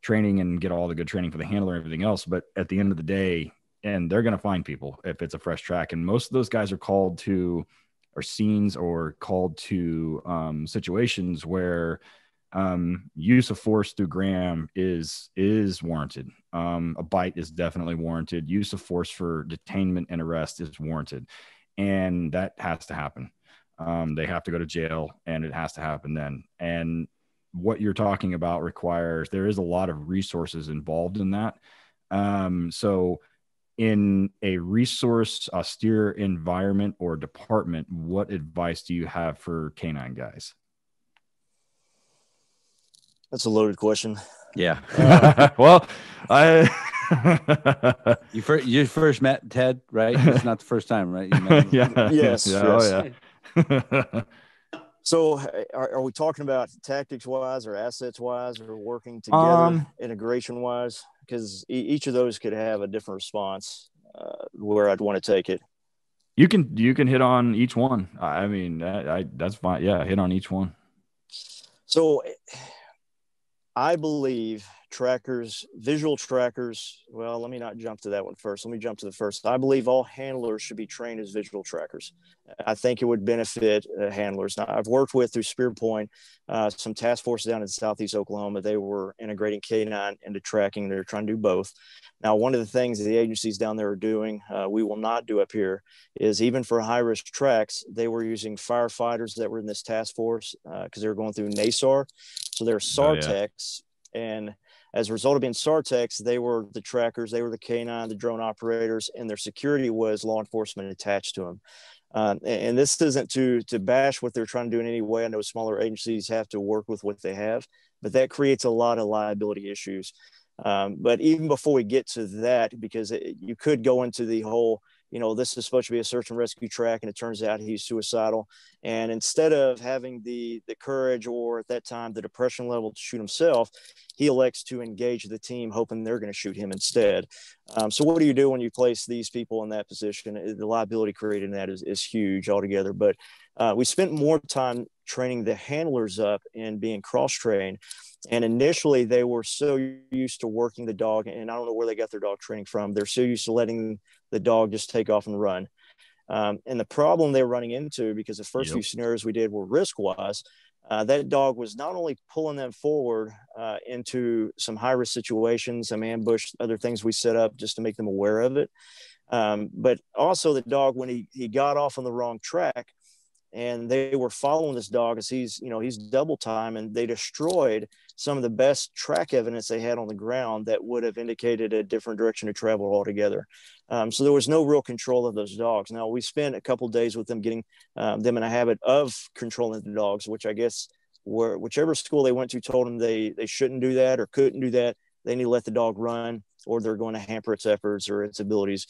training and get all the good training for the handler and everything else. But at the end of the day, and they're going to find people if it's a fresh track. And most of those guys are called to or scenes or called to situations where use of force through Graham is warranted. A bite is definitely warranted. Use of force for detainment and arrest is warranted, and that has to happen. They have to go to jail, and it has to happen then. And what you're talking about requires, there is a lot of resources involved in that. So in a resource austere environment or department, what advice do you have for canine guys? That's a loaded question. Yeah. Well, you first met Ted, right? It's not the first time, right? You met him? Yeah. Yes. Yeah. Yes. Oh, yeah. So are we talking about tactics wise or assets wise or working together integration wise? Because each of those could have a different response where I'd want to take it. You can hit on each one. I mean, that's fine. Yeah. Hit on each one. So I believe visual trackers. Well, let me not jump to that one first. Let me jump to the first. I believe all handlers should be trained as visual trackers. I think it would benefit handlers. Now, I've worked with, through Spear Point, some task forces down in Southeast Oklahoma. They were integrating K9 into tracking. They're trying to do both. Now, one of the things the agencies down there are doing, we will not do up here, is even for high-risk tracks, they were using firefighters that were in this task force because they were going through NASAR. So they're SAR techs. And as a result of being SAR techs, they were the trackers, they were the K9, the drone operators, and their security was law enforcement attached to them. And this isn't to bash what they're trying to do in any way. I know smaller agencies have to work with what they have, but that creates a lot of liability issues. But even before we get to that, because you could go into the whole, this is supposed to be a search and rescue track, and it turns out he's suicidal. And instead of having the courage, or at that time, the depression level to shoot himself, he elects to engage the team, hoping they're going to shoot him instead. So what do you do when you place these people in that position? The liability created in that is huge altogether. But we spent more time training the handlers up and being cross-trained. And initially, they were so used to working the dog, and I don't know where they got their dog training from. They're so used to letting the dog just take off and run. And the problem they were running into, because the first few scenarios we did were risk-wise, that dog was not only pulling them forward into some high-risk situations, some ambush, other things we set up just to make them aware of it, but also the dog, when he got off on the wrong track, and they were following this dog as he's double time, and they destroyed some of the best track evidence they had on the ground that would have indicated a different direction to travel altogether. So there was no real control of those dogs. Now, we spent a couple of days with them, getting them in a habit of controlling the dogs, which I guess whichever school they went to told them they shouldn't do that or couldn't do that. They need to let the dog run, or they're going to hamper its efforts or its abilities.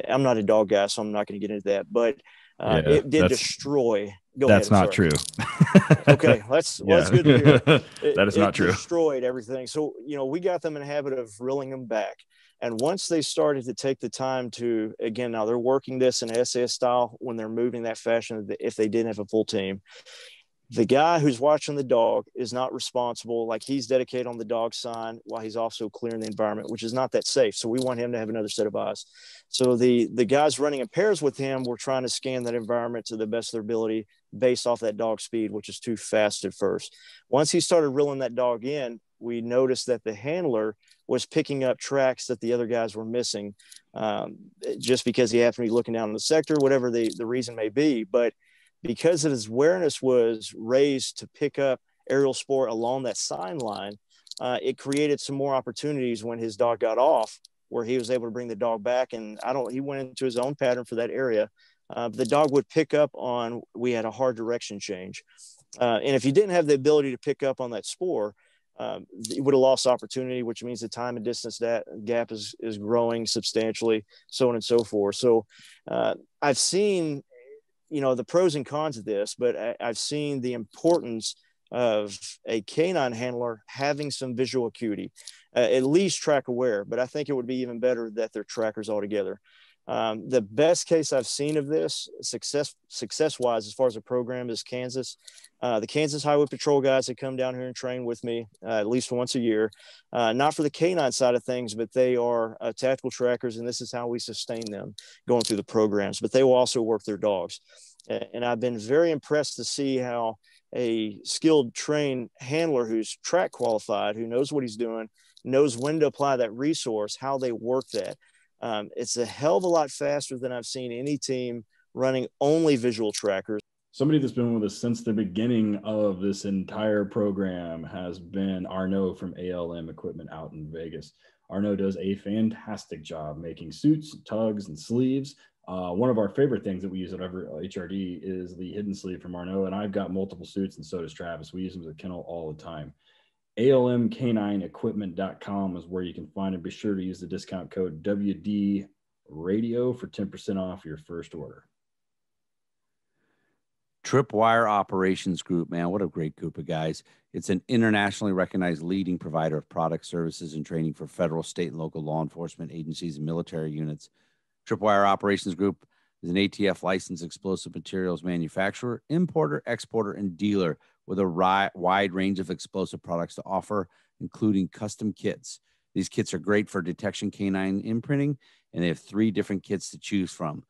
I'm not a dog guy, so I'm not going to get into that, but it did destroy. That's not true. Okay, that's good to hear. That is not true. It destroyed everything. So, we got them in a habit of reeling them back. And once they started to take the time to, again, now they're working this in SAS style when they're moving that fashion, if they didn't have a full team. The guy who's watching the dog is not responsible. Like, he's dedicated on the dog sign while he's also clearing the environment, which is not that safe. So we want him to have another set of eyes. So the guys running in pairs with him were trying to scan that environment to the best of their ability based off that dog speed, which is too fast at first. Once he started reeling that dog in, we noticed that the handler was picking up tracks that the other guys were missing, just because he happened to be looking down in the sector, whatever the reason may be. But because of his awareness was raised to pick up aerial sport along that sign line, it created some more opportunities when his dog got off, where he was able to bring the dog back. And he went into his own pattern for that area. The dog would pick up on, we had a hard direction change. And if he didn't have the ability to pick up on that spoor, he would have lost opportunity, which means the time and distance gap is growing substantially, so on and so forth. So I've seen, the pros and cons of this, but I've seen the importance of a canine handler having some visual acuity, at least track aware, but I think it would be even better that they're trackers altogether. The best case I've seen of this success wise, as far as a program, is Kansas. The Kansas Highway Patrol guys that come down here and train with me at least once a year, not for the canine side of things, but they are tactical trackers, and this is how we sustain them going through the programs. But they will also work their dogs, and I've been very impressed to see how a skilled, trained handler who's track qualified, who knows what he's doing, knows when to apply that resource, how they work that. It's a hell of a lot faster than I've seen any team running only visual trackers. Somebody that's been with us since the beginning of this entire program has been Arnaud from ALM Equipment out in Vegas. Arnaud does a fantastic job making suits, tugs, and sleeves. One of our favorite things that we use at HRD is the hidden sleeve from Arnaud, and I've got multiple suits, and so does Travis. We use them as a kennel all the time. ALMK9equipment.com is where you can find it. Be sure to use the discount code WD Radio for 10% off your first order. Tripwire Operations Group, man, what a great group of guys. It's an internationally recognized leading provider of products, services, and training for federal, state, and local law enforcement agencies and military units. Tripwire Operations Group is an ATF licensed explosive materials manufacturer, importer, exporter, and dealer with a wide range of explosive products to offer, including custom kits. These kits are great for detection canine imprinting, and they have 3 different kits to choose from.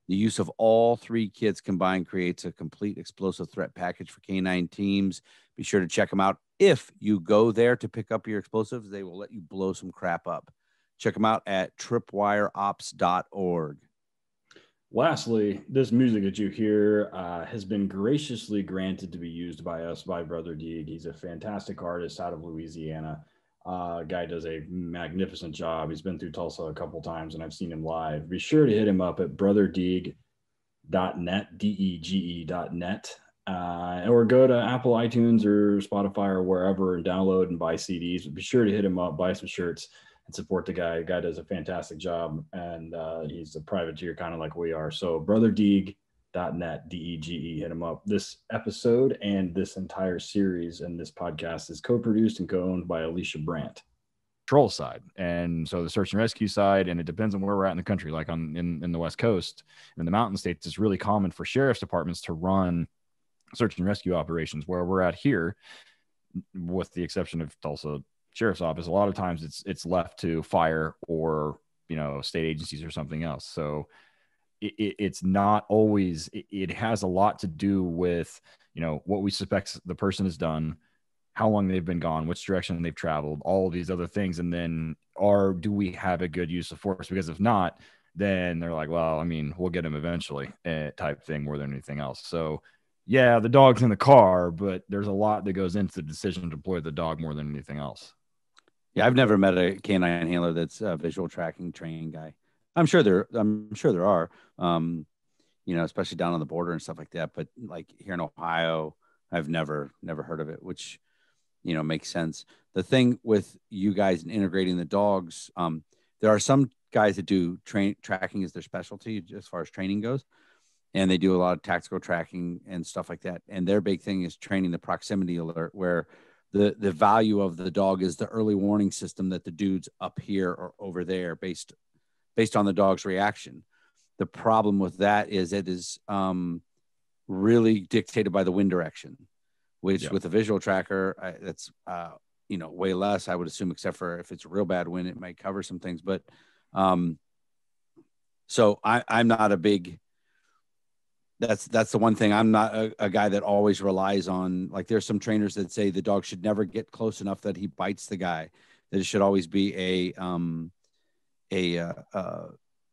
The use of all 3 kits combined creates a complete explosive threat package for canine teams. Be sure to check them out. If you go there to pick up your explosives, they will let you blow some crap up. Check them out at tripwireops.org. Lastly, this music that you hear has been graciously granted to be used by us by Brother Deeg. He's a fantastic artist out of Louisiana. Guy does a magnificent job. He's been through Tulsa a couple times, and I've seen him live. Be sure to hit him up at brotherdeeg.net, DEGE.net, or go to Apple iTunes or Spotify or wherever and download and buy CDs. But be sure to hit him up, buy some shirts, and support the guy. The guy does a fantastic job, and he's a privateer kind of like we are. So brotherdeeg.net, DEGE, hit him up. This episode and this entire series and this podcast is co-produced and co-owned by Alicia Brandt. Patrol side, and so the search and rescue side, and it depends on where we're at in the country. Like in the West Coast, in the mountain states, it's really common for sheriff's departments to run search and rescue operations. Where we're at here, with the exception of Tulsa Sheriff's Office, a lot of times it's left to fire or state agencies or something else. So it's not always. It has a lot to do with what we suspect the person has done, how long they've been gone, which direction they've traveled, all of these other things, and then do we have a good use of force? Because if not, then they're like, well, I mean, we'll get him eventually, type thing more than anything else. So yeah, the dog's in the car, but there's a lot that goes into the decision to deploy the dog more than anything else. Yeah, I've never met a canine handler that's a visual tracking training guy. I'm sure there are, especially down on the border and stuff like that. But like here in Ohio, I've never heard of it, which, makes sense. The thing with you guys and integrating the dogs, there are some guys that do tracking as their specialty as far as training goes. And they do a lot of tactical tracking and stuff like that. And their big thing is training the proximity alert, where the value of the dog is the early warning system that the dude's up here or over there based on the dog's reaction. The problem with that is it is really dictated by the wind direction, which with a visual tracker, that's, way less, I would assume, except for if it's a real bad wind, it might cover some things. But so I'm not a big, that's the one thing. I'm not a guy that always relies on, like there's some trainers that say the dog should never get close enough that he bites the guy, that it should always be a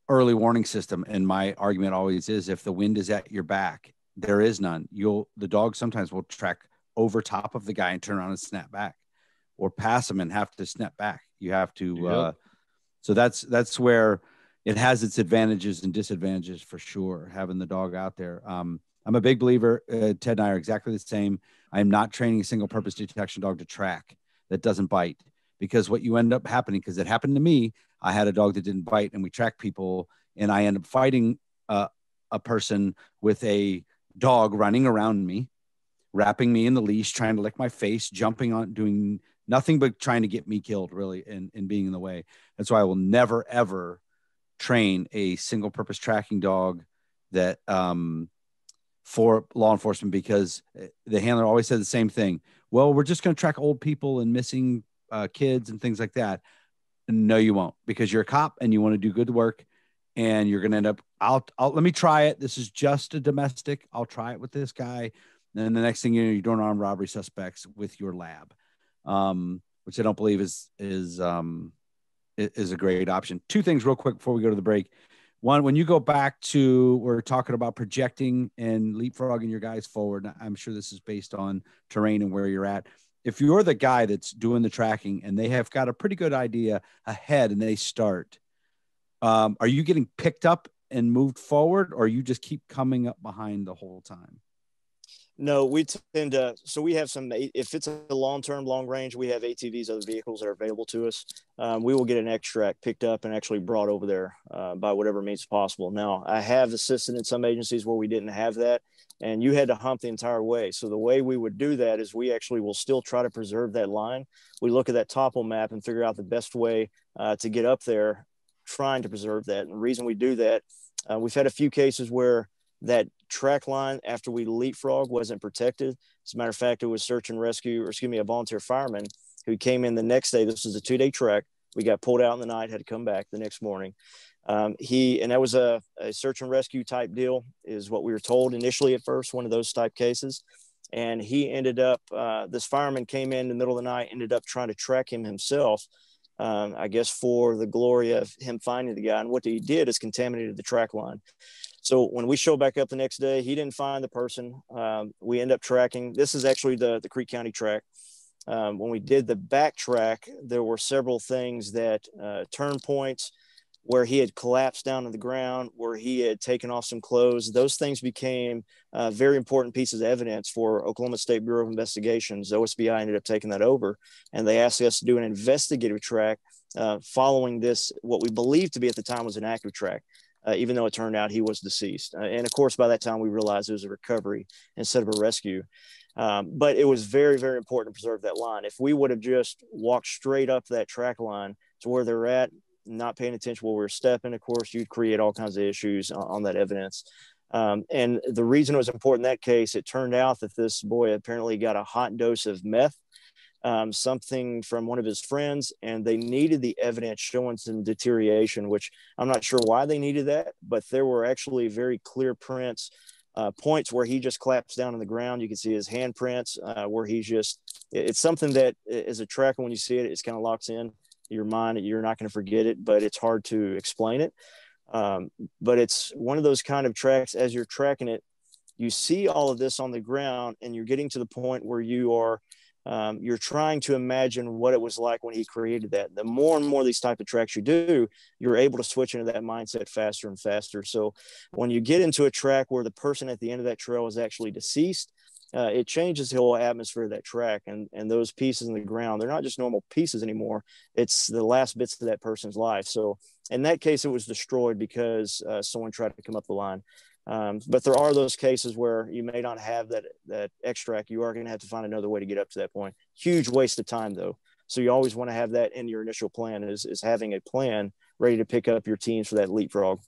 early warning system. And my argument always is, if the wind is at your back, there is none. The dog sometimes will track over top of the guy and turn around and snap back, or pass him and have to snap back. You have to, so that's where it has its advantages and disadvantages for sure, having the dog out there. I'm a big believer. Ted and I are exactly the same. I'm not training a single purpose detection dog to track that doesn't bite, because what you end up happening, because it happened to me, I had a dog that didn't bite and we tracked people, and I end up fighting a person with a dog running around me, wrapping me in the leash, trying to lick my face, jumping on, doing nothing but trying to get me killed, really, and being in the way. That's why I will never, ever train a single purpose tracking dog that for law enforcement, because the handler always said the same thing. Well, we're just going to track old people and missing kids and things like that. No, you won't, because you're a cop and you want to do good work, and you're going to end up, let me try it. This is just a domestic. I'll try it with this guy. And the next thing you know, you're doing armed robbery suspects with your lab, which I don't believe is a great option. Two things real quick before we go to the break. One, when you go back to, we're talking about projecting and leapfrogging your guys forward. I'm sure this is based on terrain and where you're at. If you're the guy that's doing the tracking and they have got a pretty good idea ahead and they start, are you getting picked up and moved forward, or you just keep coming up behind the whole time? No, we tend to, so we have some, if it's a long-term, long range, we have ATVs, other vehicles that are available to us. We will get an extract picked up and actually brought over there by whatever means possible. Now, I have assisted in some agencies where we didn't have that, and you had to hump the entire way. So the way we would do that is we actually will still try to preserve that line. We look at that topo map and figure out the best way to get up there, trying to preserve that. And the reason we do that, we've had a few cases where that track line after we leapfrog wasn't protected. As a matter of fact, it was search and rescue, or excuse me, a volunteer fireman who came in the next day. This was a 2-day trek. We got pulled out in the night, had to come back the next morning. And that was a search and rescue type deal, is what we were told initially at first, one of those type cases. And he ended up, this fireman came in the middle of the night, ended up trying to track him himself, I guess for the glory of him finding the guy. And what he did is contaminated the track line. So when we show back up the next day, he didn't find the person. We end up tracking. This is actually the Creek County track. When we did the back track, there were several things that turn points where he had collapsed down to the ground, where he had taken off some clothes. Those things became very important pieces of evidence for Oklahoma State Bureau of Investigations. OSBI ended up taking that over, and they asked us to do an investigative track following this, what we believed to be at the time was an active track. Even though it turned out he was deceased. And of course, by that time, we realized it was a recovery instead of a rescue. But it was very, very important to preserve that line. If we would have just walked straight up that track line to where they're at, not paying attention where we were stepping, of course, you'd create all kinds of issues on that evidence. And the reason it was important in that case, it turned out that this boy apparently got a hot dose of meth, something from one of his friends, and they needed the evidence showing some deterioration, which I'm not sure why they needed that, but there were actually very clear points where he just collapsed down on the ground. You can see his handprints where he's just, it's something that as a tracker, when you see it, it's kind of locks in your mind. You're not going to forget it, but it's hard to explain it. But it's one of those kind of tracks, as you're tracking it, you see all of this on the ground, and you're getting to the point where you're trying to imagine what it was like when he created that. The more and more of these type of tracks you do, you're able to switch into that mindset faster and faster. So when you get into a track where the person at the end of that trail is actually deceased, it changes the whole atmosphere of that track. And those pieces in the ground, they're not just normal pieces anymore. It's the last bits of that person's life. So in that case, it was destroyed because someone tried to come up the line. But there are those cases where you may not have that extract. You are going to have to find another way to get up to that point. Huge waste of time, though. So you always want to have that in your initial plan, is having a plan ready to pick up your teams for that leapfrog.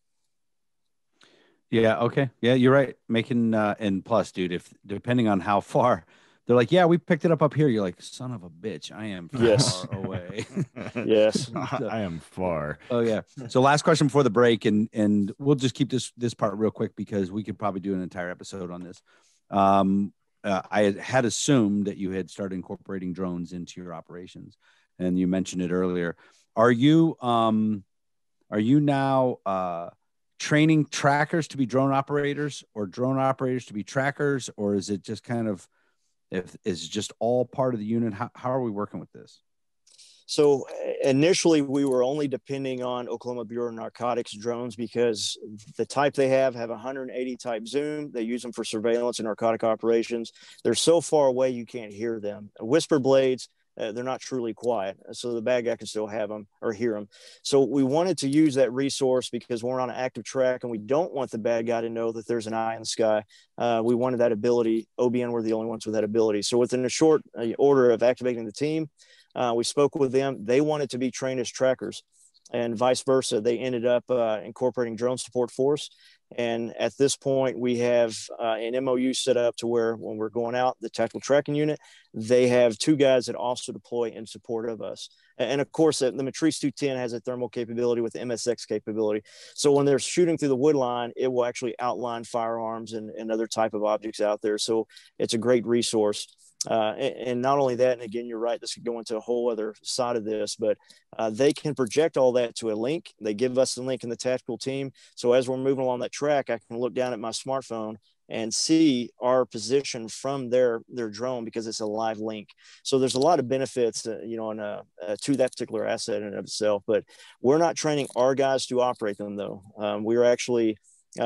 Yeah. Okay. Yeah, you're right. Making and plus, dude, if depending on how far, they're like, yeah, we picked it up here. You're like, son of a bitch, I am far away. Yes, I am far. Oh yeah. So last question before the break, and we'll just keep this part real quick because we could probably do an entire episode on this. I had assumed that you had started incorporating drones into your operations, and you mentioned it earlier. Are you now training trackers to be drone operators, or drone operators to be trackers, or is it just kind of, if is just all part of the unit? How are we working with this? So initially, we were only depending on Oklahoma Bureau of Narcotics drones because the type they have 180 type zoom. They use them for surveillance and narcotic operations. They're so far away you can't hear them. Whisper blades, they're not truly quiet, so the bad guy can still have them or hear them. So we wanted to use that resource because we're on an active track and we don't want the bad guy to know that there's an eye in the sky. We wanted that ability. OBN were the only ones with that ability. So within a short order of activating the team, we spoke with them. They wanted to be trained as trackers. and vice versa. They ended up incorporating drone support force. And at this point, we have an MOU set up to where when we're going out, the tactical tracking unit, they have 2 guys that also deploy in support of us. And of course, the Matrice 210 has a thermal capability with MSX capability. So when they're shooting through the wood line, it will actually outline firearms and other type of objects out there. So it's a great resource. And not only that, and again, you're right, this could go into a whole other side of this, but they can project all that to a link. They give us the link in the tactical team. So as we're moving along that track, I can look down at my smartphone and see our position from their drone because it's a live link. So there's a lot of benefits, to that particular asset in and of itself. But we're not training our guys to operate them, though. We're actually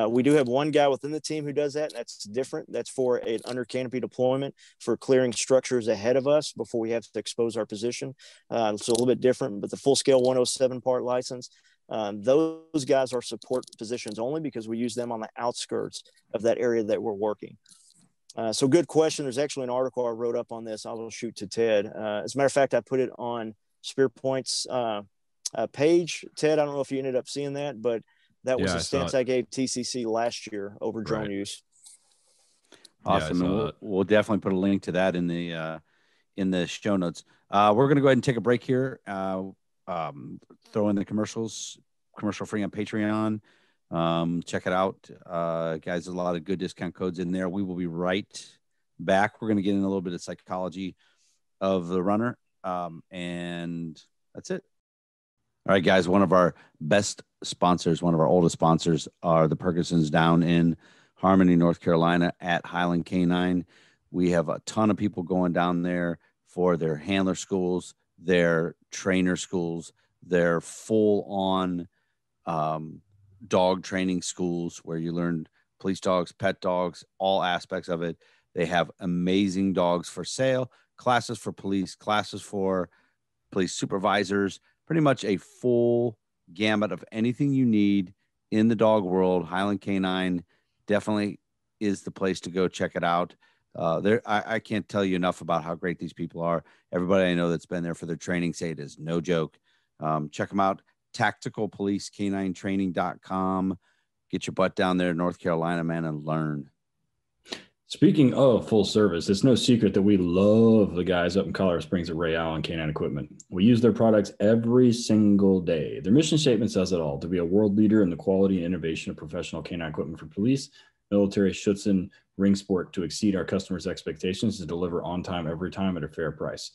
we do have one guy within the team who does that, and that's different. That's for an under canopy deployment for clearing structures ahead of us before we have to expose our position. So a little bit different, but the full scale 107 part license, those guys are support positions only because we use them on the outskirts of that area that we're working. So good question. There's actually an article I wrote up on this. I will shoot to Ted. As a matter of fact, I put it on Spear Point's page. Ted, I don't know if you ended up seeing that, but that was a stance I gave TCC last year over drone use. Awesome. And we'll definitely put a link to that in the show notes. We're going to go ahead and take a break here. Throw in the commercial free on Patreon. Check it out. Guys, there's a lot of good discount codes in there. We will be right back. We're going to get in a little bit of psychology of the runner. And that's it. All right, guys, one of our best sponsors, one of our oldest sponsors are the Perkinsons down in Harmony, North Carolina at Highland Canine. We have a ton of people going down there for their handler schools, their trainer schools, their full-on dog training schools where you learn police dogs, pet dogs, all aspects of it. They have amazing dogs for sale, classes for police, classes for police supervisors, pretty much a full gamut of anything you need in the dog world. Highland Canine definitely is the place to go. Check it out. I can't tell you enough about how great these people are. Everybody I know that's been there for their training say it is no joke. Check them out. tacticalpolicecaninetraining.com. Get your butt down there in North Carolina, man, and learn. Speaking of full service, it's no secret that we love the guys up in Colorado Springs at Ray Allen Canine Equipment. We use their products every single day. Their mission statement says it all: to be a world leader in the quality and innovation of professional canine equipment for police, military, Schutzen, ring sport, to exceed our customers' expectations, to deliver on time, every time, at a fair price.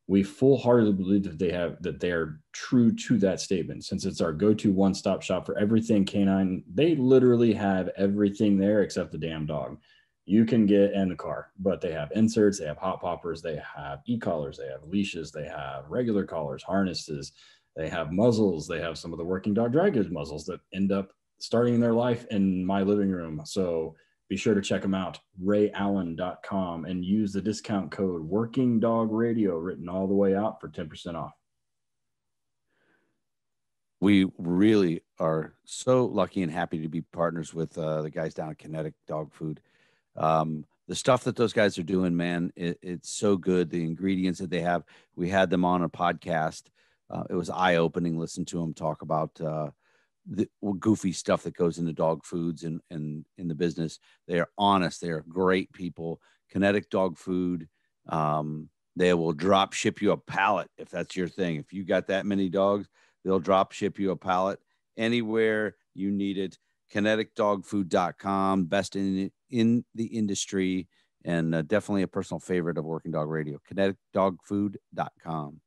We full-heartedly believe that they are true to that statement. Since it's our go-to one-stop shop for everything canine, they literally have everything there except the damn dog. You can get in the car, but they have inserts, they have hot poppers, they have e-collars, they have leashes, they have regular collars, harnesses, they have muzzles, they have some of the working dog drag muzzles that end up starting their life in my living room. So be sure to check them out, rayallen.com, and use the discount code Working Dog Radio written all the way out for 10% off. We really are so lucky and happy to be partners with the guys down at Kinetic Dog Food. The stuff that those guys are doing, man, it's so good. The ingredients that they have, we had them on a podcast. It was eye-opening. Listen to them talk about the goofy stuff that goes into dog foods and in the business. They are honest. They are great people. Kinetic Dog Food. They will drop ship you a pallet if that's your thing. If you got that many dogs, they'll drop ship you a pallet anywhere you need it. KineticDogFood.com, best in the industry, and definitely a personal favorite of Working Dog Radio. KineticDogFood.com.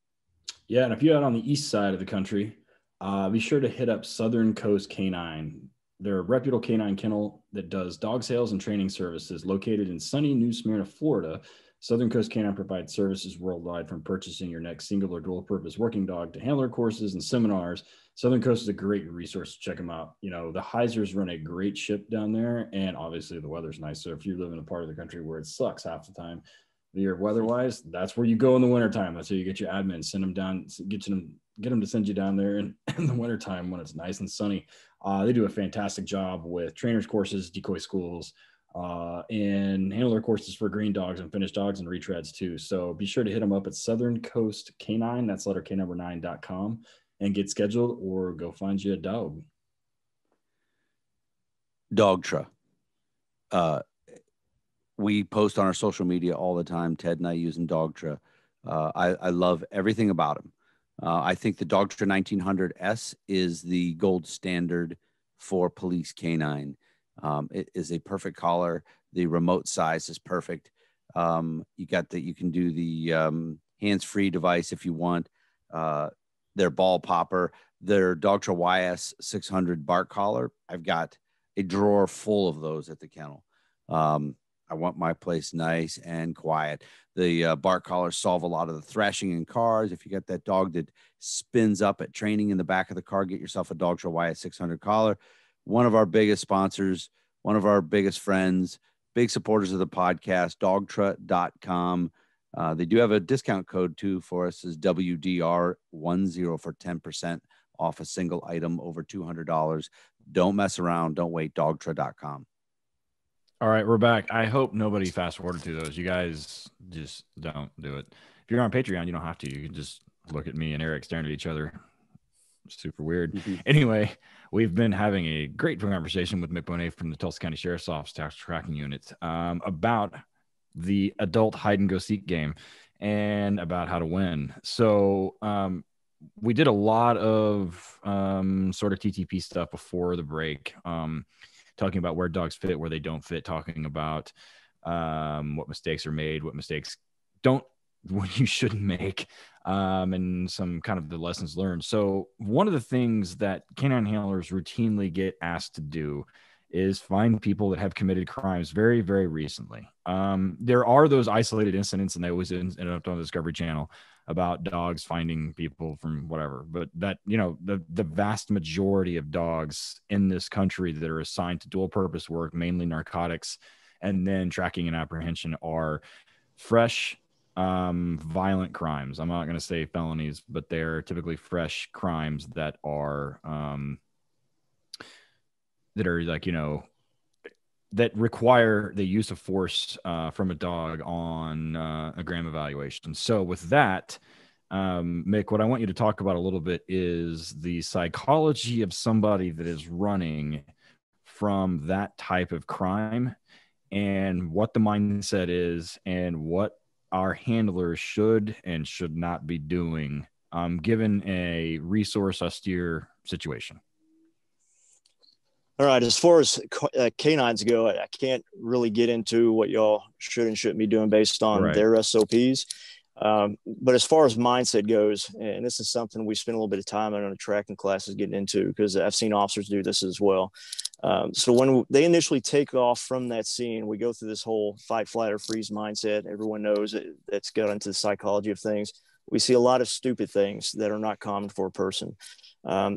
Yeah, and if you're out on the east side of the country, be sure to hit up Southern Coast Canine. They're a reputable canine kennel that does dog sales and training services located in sunny New Smyrna, Florida. Southern Coast Canine provides services worldwide, from purchasing your next single or dual purpose working dog to handler courses and seminars. Southern Coast is a great resource to check them out. You know, the Heisers run a great ship down there, and obviously the weather's nice. So if you live in a part of the country where it sucks half the time, year weather-wise, that's where you go in the wintertime. That's how you get your admin, send them down, get them to send you down there in the wintertime when it's nice and sunny. They do a fantastic job with trainers courses, decoy schools, and handler courses for green dogs and finished dogs and retreads too. So be sure to hit them up at Southern Coast Canine. That's letter K number 9.com. and get scheduled, or go find you a dog. 𝗢𝗙 𝗢𝗙. We post on our social media all the time, Ted and I using 𝗢𝗙 𝗢𝗙. I love everything about him. I think the 𝗢𝗙 𝗢𝗙 1900S is the gold standard for police canine. It is a perfect collar. The remote size is perfect. You can do the hands-free device if you want. Their ball popper, their 𝗢𝗙 𝗢𝗙 YS600 bark collar. I've got a drawer full of those at the kennel. I want my place nice and quiet. The bark collars solve a lot of the thrashing in cars. If you got that dog that spins up at training in the back of the car, get yourself a 𝗢𝗙 YS600 collar. One of our biggest sponsors, one of our biggest friends, big supporters of the podcast, 𝗢𝗙.com. They do have a discount code too for us, is WDR10 for 10% off a single item over $200. Don't mess around. Don't wait. 𝗢𝗙.com. All right, we're back. I hope nobody fast forwarded through those. You guys just don't do it. If you're on Patreon, you don't have to. You can just look at me and Eric staring at each other. Super weird. Anyway, we've been having a great conversation with Mick Bonin from the Tulsa County Sheriff's Office Tax Tracking Unit about the adult hide and go seek game and about how to win. So we did a lot of sort of TTP stuff before the break. Talking about where dogs fit, where they don't fit, talking about what mistakes are made, what you shouldn't make, and some kind of the lessons learned. So one of the things that canine handlers routinely get asked to do is find people that have committed crimes very, very recently. There are those isolated incidents, and they always end up on the Discovery Channel about dogs finding people from whatever, but that, the vast majority of dogs in this country that are assigned to dual purpose work, mainly narcotics, and then tracking and apprehension, are fresh, violent crimes. I'm not going to say felonies, but they're typically fresh crimes that are like, that require the use of force from a dog on a gram evaluation. So with that, Mick, what I want you to talk about a little bit is the psychology of somebody that is running from that type of crime, and what the mindset is, and what our handlers should and should not be doing given a resource austere situation. All right. As far as canines go, I can't really get into what y'all should and shouldn't be doing based on their SOPs. But as far as mindset goes, and this is something we spend a little bit of time on the tracking classes getting into, because I've seen officers do this as well. So when they initially take off from that scene, we go through this whole fight, flight, or freeze mindset. Everyone knows that's got into the psychology of things. We see a lot of stupid things that are not common for a person.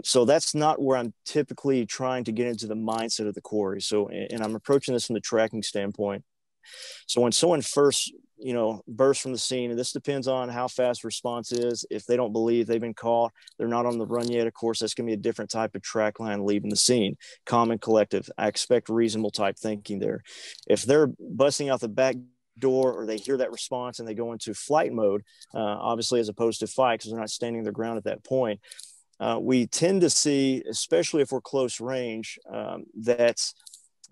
So that's not where I'm typically trying to get into the mindset of the quarry. So, and I'm approaching this from the tracking standpoint. So when someone first, bursts from the scene, and this depends on how fast response is. If they don't believe they've been caught, they're not on the run yet, of course, that's going to be a different type of track line leaving the scene. Calm and collective. I expect reasonable type thinking there. If they're busting out the back door, or they hear that response and they go into flight mode, obviously, as opposed to fight, because they're not standing their ground at that point, we tend to see, especially if we're close range, that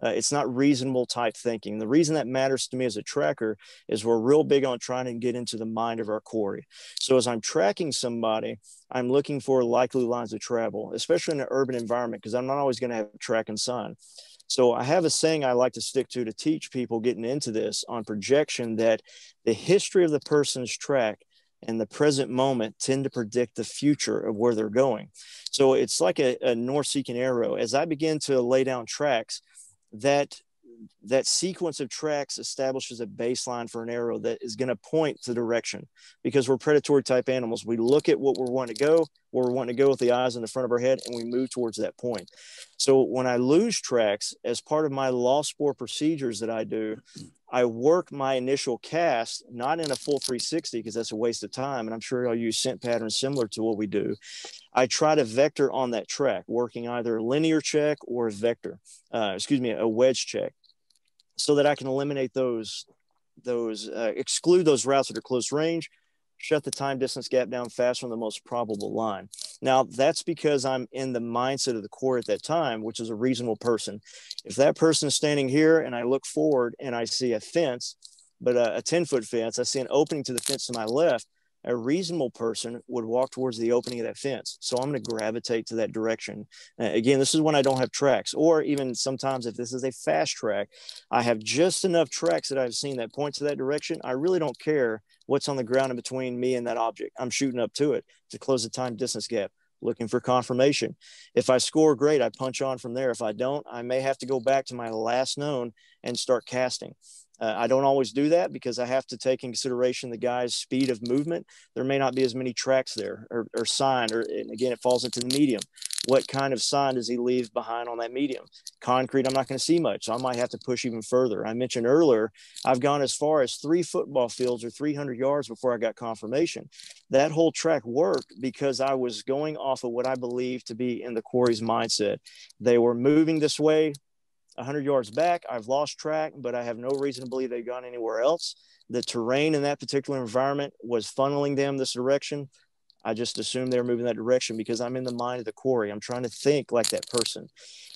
it's not reasonable type thinking. The reason that matters to me as a tracker is we're real big on trying to get into the mind of our quarry. So as I'm tracking somebody, I'm looking for likely lines of travel, especially in an urban environment, because I'm not always going to have a tracking sign. So I have a saying I like to stick to teach people getting into this on projection, that the history of the person's track and the present moment tend to predict the future of where they're going. So it's like a north-seeking arrow. As I begin to lay down tracks, that sequence of tracks establishes a baseline for an arrow that is going to point to direction, because we're predatory type animals. We look at what we're wanting to go, where we're wanting to go with the eyes in the front of our head, and we move towards that point. So when I lose tracks, as part of my lost spore procedures that I do, I work my initial cast, not in a full 360, because that's a waste of time. And I'm sure I'll use scent patterns similar to what we do. I try to vector on that track, working either a linear check or a a wedge check, so that I can eliminate exclude those routes that are close range, shut the time distance gap down faster on the most probable line. Now, that's because I'm in the mindset of the quarry at that time, which is a reasonable person. If that person is standing here and I look forward and I see a fence, but a 10-foot fence, I see an opening to the fence to my left, a reasonable person would walk towards the opening of that fence. So I'm going to gravitate to that direction. Again, this is when I don't have tracks, or even sometimes if this is a fast track, I have just enough tracks that I've seen that point to that direction. I really don't care what's on the ground in between me and that object. I'm shooting up to it to close the time distance gap, looking for confirmation. If I score, great, I punch on from there. If I don't, I may have to go back to my last known and start casting. I don't always do that because I have to take in consideration the guy's speed of movement. There may not be as many tracks there or sign, or and again, it falls into the medium. What kind of sign does he leave behind on that medium? Concrete, I'm not going to see much, so I might have to push even further. I mentioned earlier, I've gone as far as 3 football fields or 300 yards before I got confirmation. That whole track worked because I was going off of what I believe to be in the quarry's mindset. They were moving this way. 100 yards back, I've lost track, but I have no reason to believe they've gone anywhere else. The terrain in that particular environment was funneling them this direction. I just assumed they were moving that direction because I'm in the mind of the quarry. I'm trying to think like that person.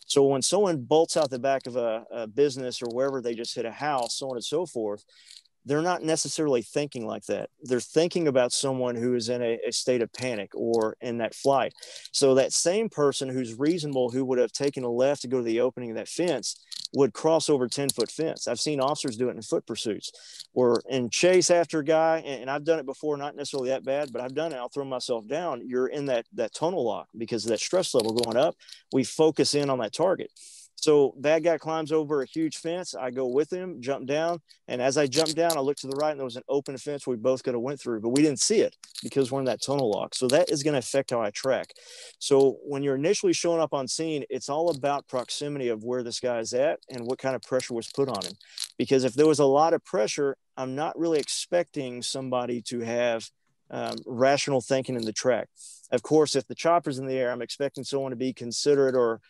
So when someone bolts out the back of a business or wherever they just hit a house, so on and so forth, they're not necessarily thinking like that. They're thinking about someone who is in a state of panic or in that flight. So that same person who's reasonable, who would have taken a left to go to the opening of that fence, would cross over 10-foot fence. I've seen officers do it in foot pursuits or in chase after a guy. And I've done it before, not necessarily that bad, but I've done it. I'll throw myself down. You're in that tunnel lock because of that stress level going up. We focus in on that target. So bad guy climbs over a huge fence. I go with him, jump down. And as I jumped down, I looked to the right and there was an open fence we both could have went through, but we didn't see it because we're in that tunnel lock. So that is going to affect how I track. So when you're initially showing up on scene, it's all about proximity of where this guy is at and what kind of pressure was put on him. Because if there was a lot of pressure, I'm not really expecting somebody to have rational thinking in the track. Of course, if the chopper's in the air, I'm expecting someone to be considerate or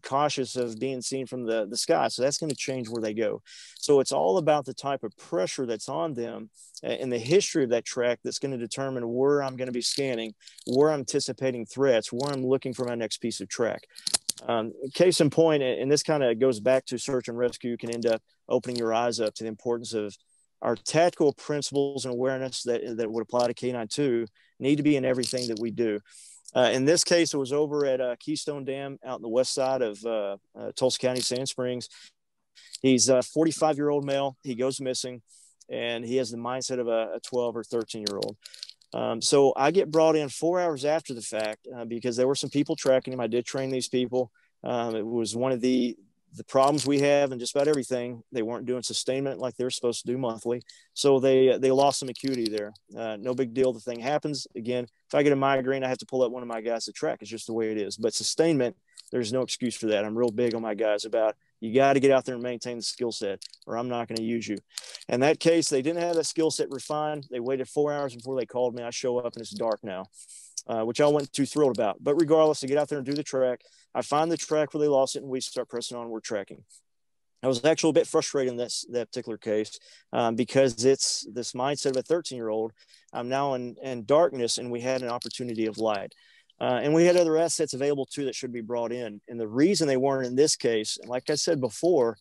cautious of being seen from the sky. So that's going to change where they go. So it's all about the type of pressure that's on them and the history of that track that's going to determine where I'm going to be scanning, where I'm anticipating threats, where I'm looking for my next piece of track. Case in point, and this kind of goes back to search and rescue, can end up opening your eyes up to the importance of our tactical principles and awareness that would apply to K9-2 need to be in everything that we do. In this case, it was over at Keystone Dam out in the west side of Tulsa County, Sand Springs. He's a 45-year-old male. He goes missing, and he has the mindset of a 12 or 13-year-old. So I get brought in 4 hours after the fact because there were some people tracking him. I did train these people. It was one of the problems we have and just about everything. They weren't doing sustainment like they're supposed to do monthly. So they lost some acuity there. No big deal. The thing happens. Again, if I get a migraine, I have to pull up one of my guys to track. It's just the way it is. But sustainment, there's no excuse for that. I'm real big on my guys about you got to get out there and maintain the skill set or I'm not going to use you. In that case, they didn't have that skill set refined. They waited 4 hours before they called me. I show up and it's dark now. Which I wasn't too thrilled about. But regardless, to get out there and do the track, I find the track where they lost it, and we start pressing on. We're tracking. I was actually a bit frustrated in that particular case because it's this mindset of a 13-year-old. I'm now in darkness, and we had an opportunity of light. And we had other assets available, too, that should be brought in. And the reason they weren't in this case, and like I said before,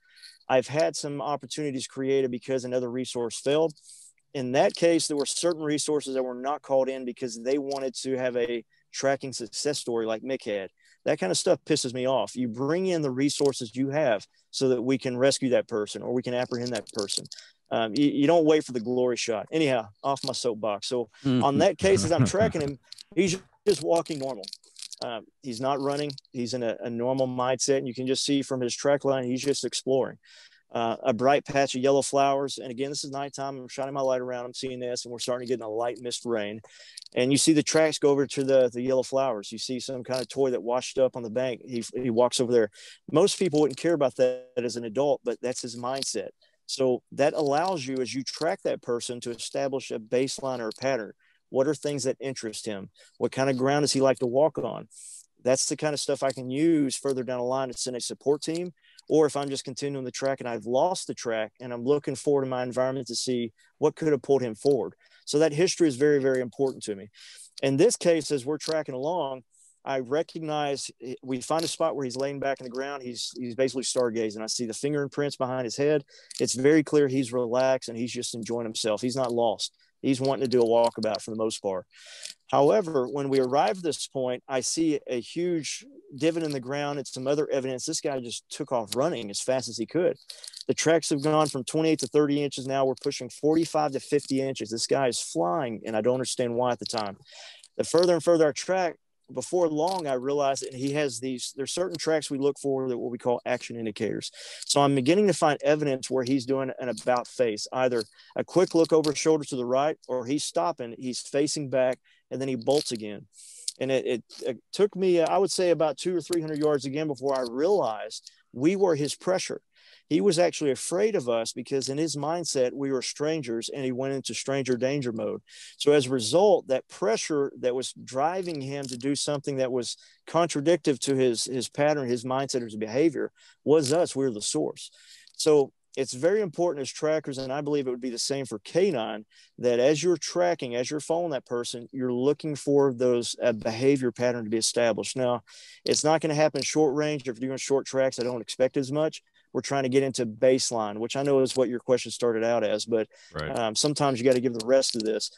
I've had some opportunities created because another resource failed. In that case, there were certain resources that were not called in because they wanted to have a tracking success story like Mick had. That kind of stuff pisses me off. You bring in the resources you have so that we can rescue that person or we can apprehend that person. You don't wait for the glory shot. Anyhow, off my soapbox. So on that case, as I'm tracking him, he's just walking normal. He's not running. He's in a normal mindset. And you can just see from his track line, he's just exploring. A bright patch of yellow flowers. And again, this is nighttime. I'm shining my light around. I'm seeing this, and we're starting to get in a light mist rain. And you see the tracks go over to the yellow flowers. You see some kind of toy that washed up on the bank. He walks over there. Most people wouldn't care about that as an adult, but that's his mindset. So that allows you, as you track that person, to establish a baseline or a pattern. What are things that interest him? What kind of ground does he like to walk on? That's the kind of stuff I can use further down the line to send a support team. Or if I'm just continuing the track and I've lost the track and I'm looking forward in my environment to see what could have pulled him forward. So that history is very, very important to me. In this case, as we're tracking along, I recognize, we find a spot where he's laying back in the ground. He's basically stargazing. I see the fingerprints behind his head. It's very clear he's relaxed and he's just enjoying himself. He's not lost. He's wanting to do a walkabout for the most part. However, when we arrive at this point, I see a huge divot in the ground and some other evidence. This guy just took off running as fast as he could. The tracks have gone from 28 to 30 inches. Now we're pushing 45 to 50 inches. This guy is flying, and I don't understand why at the time. The further and further I track, before long, I realized that he has there's certain tracks we look for that what we call action indicators. So I'm beginning to find evidence where he's doing an about face, either a quick look over his shoulder to the right, or he's stopping, he's facing back, and then he bolts again. And it took me, I would say, about 200 or 300 yards again before I realized we were his pressure. He was actually afraid of us because in his mindset, we were strangers, and he went into stranger danger mode. So as a result, that pressure that was driving him to do something that was contradictory to his pattern, his mindset, or his behavior was us. We were the source. So it's very important as trackers, and I believe it would be the same for canine, that as you're tracking, as you're following that person, you're looking for those behavior pattern to be established. Now, it's not going to happen short range. If you're doing short tracks, I don't expect as much. We're trying to get into baseline, which I know is what your question started out as, but right. Sometimes you got to give the rest of this.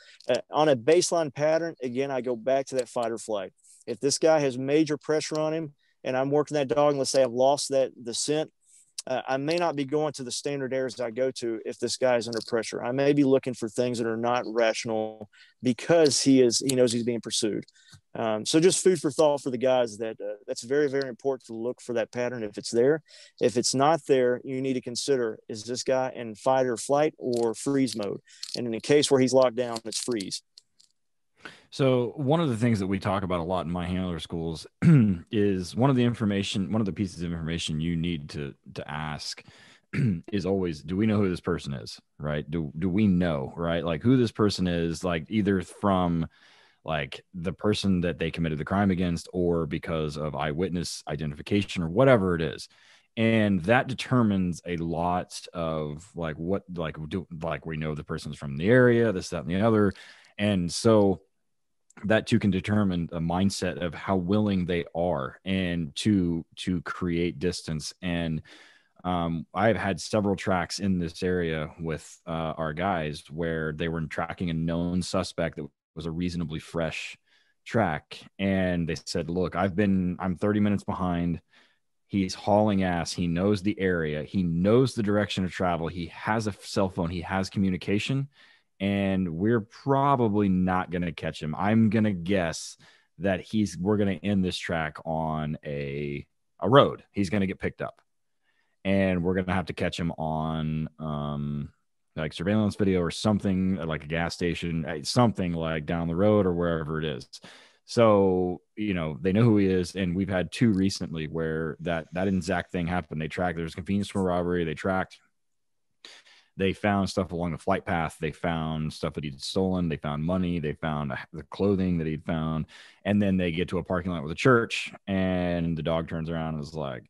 On a baseline pattern, again, I go back to that fight or flight. If this guy has major pressure on him and I'm working that dog, and let's say I've lost the scent, I may not be going to the standard areas I go to if this guy is under pressure. I may be looking for things that are not rational because he knows he's being pursued. So just food for thought for the guys that's very, very important to look for that pattern if it's there. If it's not there, you need to consider, is this guy in fight or flight or freeze mode? And in a case where he's locked down, it's freeze. So one of the things that we talk about a lot in my handler schools is one of the pieces of information you need to ask is always, do we know who this person is? Right. Do we know, right? Like who this person is, like either from like the person that they committed the crime against or because of eyewitness identification or whatever it is. And that determines a lot of like what, like we know the person's from the area, this, that, and the other. And so that too can determine a mindset of how willing they are and to create distance. And I've had several tracks in this area with our guys where they were tracking a known suspect that was a reasonably fresh track. And they said, look, I'm 30 minutes behind. He's hauling ass. He knows the area. He knows the direction of travel. He has a cell phone. He has communication. And we're probably not going to catch him. I'm going to guess that we're going to end this track on a road. He's going to get picked up. And we're going to have to catch him on like surveillance video or something, like a gas station, something like down the road or wherever it is. So, they know who he is. And we've had two recently where that exact thing happened. There's convenience store robbery. They found stuff along the flight path. They found stuff that he'd stolen. They found money. They found the clothing that he'd found. And then they get to a parking lot with a church, and the dog turns around and is like,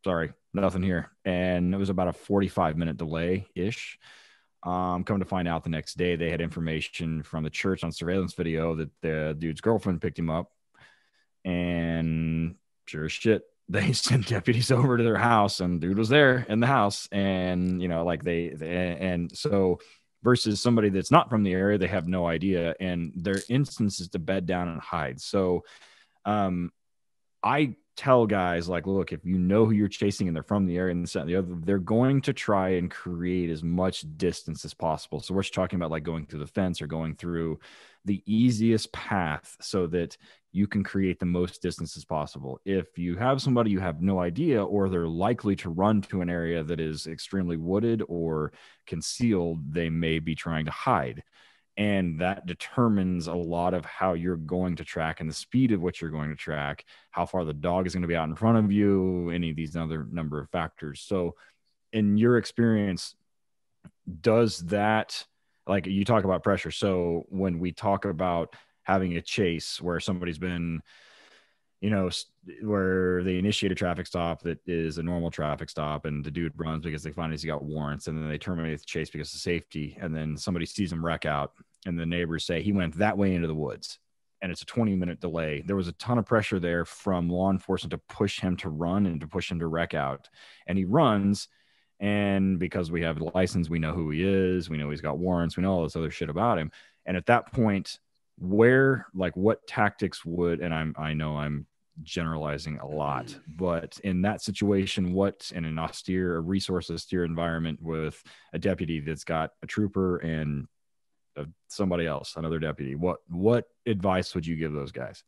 sorry, nothing here. And it was about a 45-minute delay-ish. Come to find out the next day, they had information from the church on surveillance video that the dude's girlfriend picked him up. And sure as shit, they sent deputies over to their house, and dude was there in the house. And, and so versus somebody that's not from the area, they have no idea. And their instance is to bed down and hide. So I tell guys, like, look, if you know who you're chasing and they're from the area and this, that, and the other, they're going to try and create as much distance as possible. So we're talking about like going through the fence or going through the easiest path so that you can create the most distance as possible. If you have somebody you have no idea, or they're likely to run to an area that is extremely wooded or concealed, they may be trying to hide. And that determines a lot of how you're going to track and the speed of what you're going to track, how far the dog is going to be out in front of you, any of these other number of factors. So in your experience, does that, like you talk about pressure. So when we talk about having a chase where somebody's been you know, where they initiate a traffic stop that is a normal traffic stop, and the dude runs because they find he's got warrants, and then they terminate the chase because of safety, and then somebody sees him wreck out, and the neighbors say he went that way into the woods, and it's a 20-minute delay. There was a ton of pressure there from law enforcement to push him to run and to push him to wreck out, and he runs. And because we have the license, we know who he is, we know he's got warrants, we know all this other shit about him. And at that point, what tactics would, and I know I'm generalizing a lot, but in that situation, what in an austere, resource austere environment with a deputy that's got a trooper and somebody else, another deputy, what advice would you give those guys?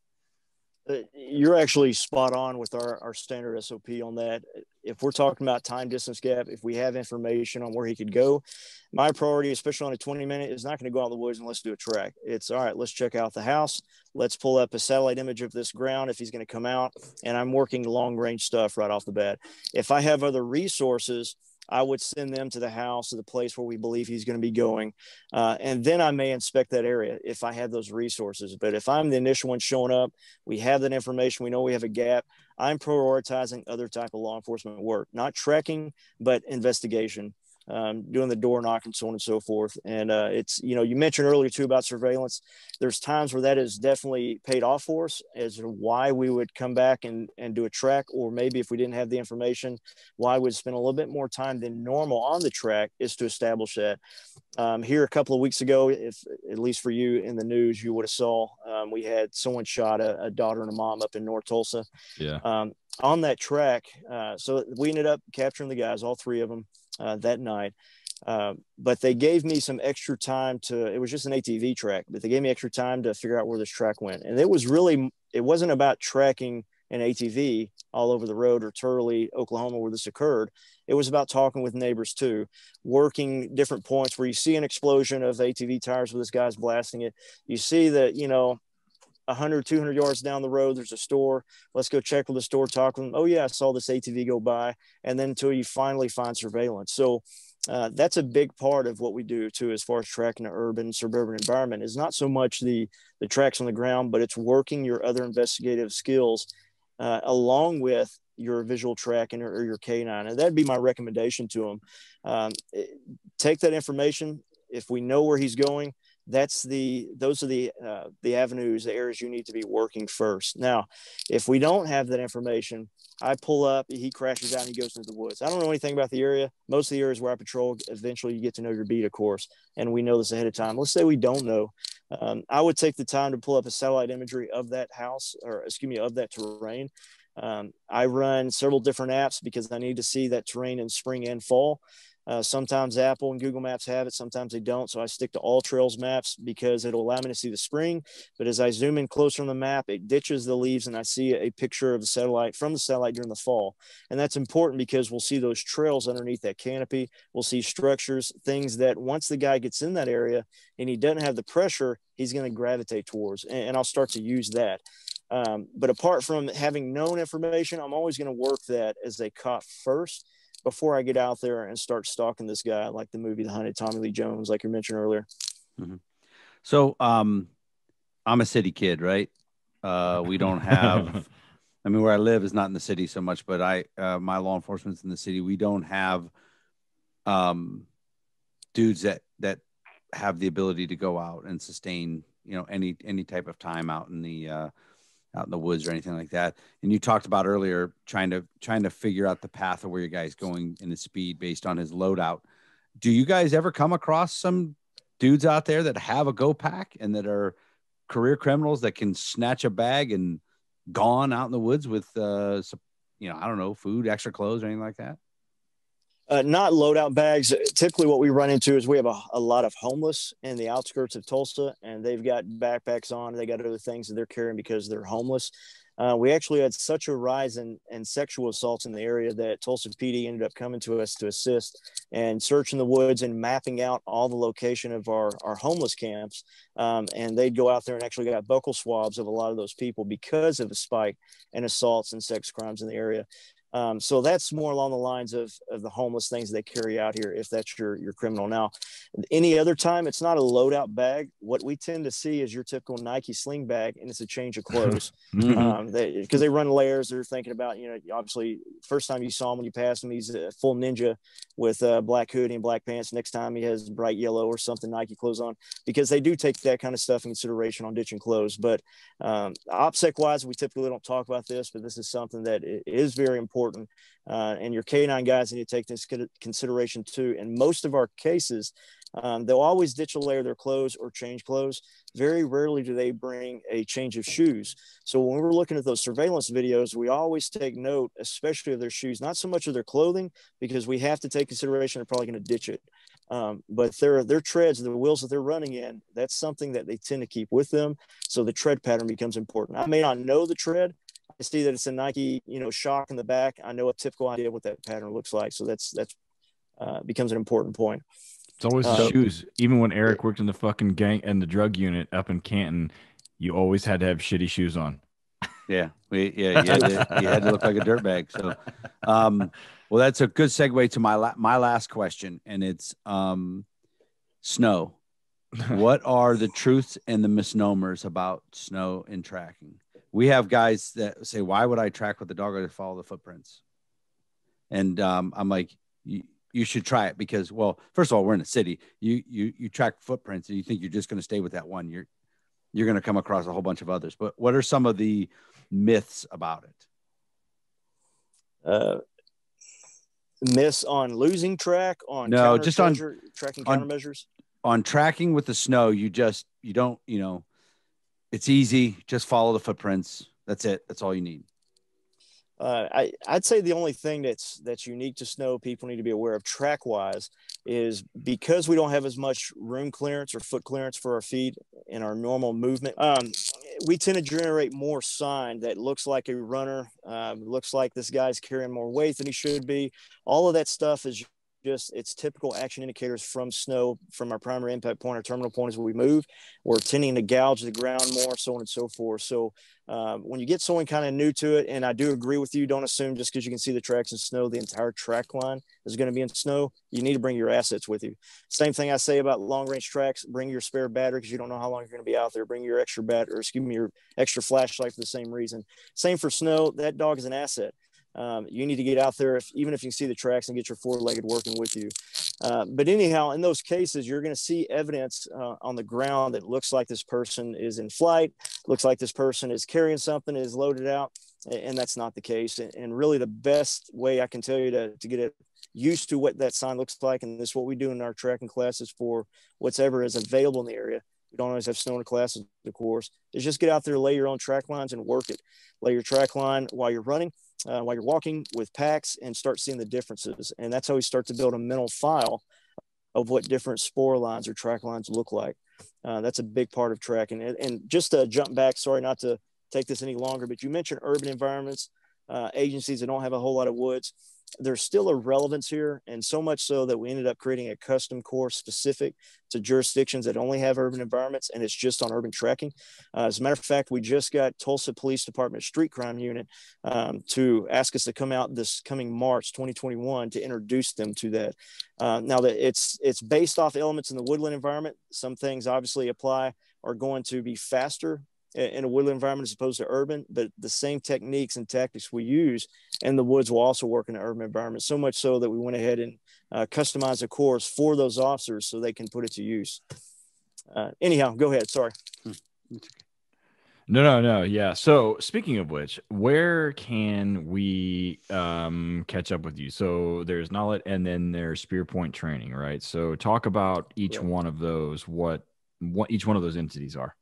You're actually spot on with our standard SOP on that. If we're talking about time distance gap, if we have information on where he could go, my priority, especially on a 20-minute, is not going to go out in the woods and let's do a track. It's all right, let's check out the house. Let's pull up a satellite image of this ground if he's going to come out. And I'm working long range stuff right off the bat. If I have other resources, I would send them to the house, to the place where we believe he's going to be going. And then I may inspect that area if I have those resources. But if I'm the initial one showing up, we have that information, we know we have a gap, I'm prioritizing other type of law enforcement work, not tracking, but investigation, doing the door knock and so on and so forth. And it's, you know, you mentioned earlier too about surveillance. There's times where that is definitely paid off for us as to why we would come back and do a track, or maybe if we didn't have the information, why we'd spend a little bit more time than normal on the track is to establish that. Here a couple of weeks ago, if at least for you in the news, you would have saw we had someone shot a daughter and a mom up in North Tulsa. Yeah. On that track. So we ended up capturing the guys, all three of them, that night. But they gave me some extra time it was just an ATV track, but they gave me extra time to figure out where this track went. And it wasn't about tracking an ATV all over the road or Turley, Oklahoma, where this occurred. It was about talking with neighbors too, working different points where you see an explosion of ATV tires where this guy's blasting it. You see that, 100, 200 yards down the road, there's a store. Let's go check with the store, talk with them. Oh yeah, I saw this ATV go by. And then until you finally find surveillance. So that's a big part of what we do too, as far as tracking the urban, suburban environment, is not so much the tracks on the ground, but it's working your other investigative skills along with your visual tracking or your canine. And that'd be my recommendation to them. Take that information. If we know where he's going, those are the avenues, the areas you need to be working first. Now, if we don't have that information, I pull up, he crashes out and he goes into the woods. I don't know anything about the area. Most of the areas where I patrol, eventually you get to know your beat, of course, and we know this ahead of time. Let's say we don't know. I would take the time to pull up a satellite imagery of that house, of that terrain. I run several different apps because I need to see that terrain in spring and fall. Sometimes Apple and Google Maps have it, sometimes they don't. So I stick to All Trails maps because it'll allow me to see the spring. But as I zoom in closer on the map, it ditches the leaves and I see a picture of the satellite during the fall. And that's important because we'll see those trails underneath that canopy. We'll see structures, things that once the guy gets in that area and he doesn't have the pressure, he's going to gravitate towards. And I'll start to use that. But apart from having known information, I'm always going to work that as a cop first, before I get out there and start stalking this guy, like the movie The Hunted, Tommy Lee Jones, like you mentioned earlier. Mm-hmm. So I'm a city kid, right? We don't have, I mean, where I live is not in the city so much, but my law enforcement's in the city. We don't have dudes that have the ability to go out and sustain, any type of time out in the woods or anything like that. And you talked about earlier trying to figure out the path of where your guy's going and the speed based on his loadout. Do you guys ever come across some dudes out there that have a go pack and that are career criminals that can snatch a bag and gone out in the woods with I don't know, food, extra clothes, or anything like that? Not loadout bags. Typically what we run into is we have a lot of homeless in the outskirts of Tulsa, and they've got backpacks on. They got other things that they're carrying because they're homeless. We actually had such a rise in sexual assaults in the area that Tulsa PD ended up coming to us to assist and searching the woods and mapping out all the location of our homeless camps. And they'd go out there and actually got buccal swabs of a lot of those people because of the spike in assaults and sex crimes in the area. So that's more along the lines of the homeless things they carry out here, if that's your criminal. Now, any other time, it's not a loadout bag. What we tend to see is your typical Nike sling bag, and it's a change of clothes. Because they run layers. They're thinking about, obviously, first time you saw him when you passed him, he's a full ninja with a black hoodie and black pants. Next time he has bright yellow or something Nike clothes on, because they do take that kind of stuff in consideration on ditching clothes. But OPSEC wise, we typically don't talk about this, but this is something that is very important. And your K9 guys need to take this consideration too. In most of our cases, they'll always ditch a layer of their clothes or change clothes. Very rarely do they bring a change of shoes. So when we're looking at those surveillance videos, we always take note, especially of their shoes, not so much of their clothing, because we have to take consideration they're probably going to ditch it. But their treads, the wheels that they're running in, that's something that they tend to keep with them. So the tread pattern becomes important. I may not know the tread. I see that it's a Nike, shock in the back. I know a typical idea of what that pattern looks like. So that's becomes an important point. It's always the shoes. Even when Eric worked in the fucking gang and the drug unit up in Canton, you always had to have shitty shoes on. Yeah, you had to look like a dirtbag. So, well, that's a good segue to my last question, and it's snow. What are the truths and the misnomers about snow and tracking? We have guys that say, "Why would I track with the dog? I just follow the footprints." And I'm like, you should try it because, well, first of all, we're in a city. You track footprints and you think you're just going to stay with that one. You're going to come across a whole bunch of others. But what are some of the myths about it? Myths on losing track, on tracking countermeasures. On tracking with the snow, you don't, it's easy. Just follow the footprints. That's it. That's all you need. I'd say the only thing that's unique to snow, people need to be aware of track wise, is because we don't have as much room clearance or foot clearance for our feet in our normal movement. We tend to generate more sign that looks like a runner, looks like this guy's carrying more weight than he should be. All of that stuff is it's typical action indicators from snow, from our primary impact point, our terminal point as we move. We're tending to gouge the ground more, so on and so forth. So when you get someone kind of new to it, and I do agree with you, don't assume just because you can see the tracks in snow, the entire track line is going to be in snow. You need to bring your assets with you. Same thing I say about long range tracks. Bring your spare battery because you don't know how long you're going to be out there. Bring your extra your extra flashlight for the same reason. Same for snow. That dog is an asset. You need to get out there, even if you can see the tracks, and get your four-legged working with you. But anyhow, in those cases, you're going to see evidence on the ground that looks like this person is in flight, looks like this person is carrying something, is loaded out, and that's not the case. And really the best way I can tell you to get it used to what that sign looks like, and this is what we do in our tracking classes for whatever is available in the area. We don't always have snow in the classes, of course, is just get out there, lay your own track lines and work it. Lay your track line while you're running, while you're walking with packs, and start seeing the differences. And that's how we start to build a mental file of what different spore lines or track lines look like. That's a big part of tracking. And just to jump back, sorry not to take this any longer, but you mentioned urban environments, agencies that don't have a whole lot of woods. There's still a relevance here, and so much so that we ended up creating a custom course specific to jurisdictions that only have urban environments, and it's just on urban tracking. As a matter of fact, we just got Tulsa Police Department Street Crime Unit to ask us to come out this coming March 2021 to introduce them to that. Now that it's based off elements in the woodland environment. Some things obviously are going to be faster in a woodland environment as opposed to urban, but the same techniques and tactics we use in the woods will also work in an urban environment, so much so that we went ahead and customized a course for those officers so they can put it to use. Anyhow, go ahead. Sorry. No. Yeah. So speaking of which, where can we catch up with you? So there's Nollet and then there's Spear Point Training, right? So talk about each one of those, what each one of those entities are.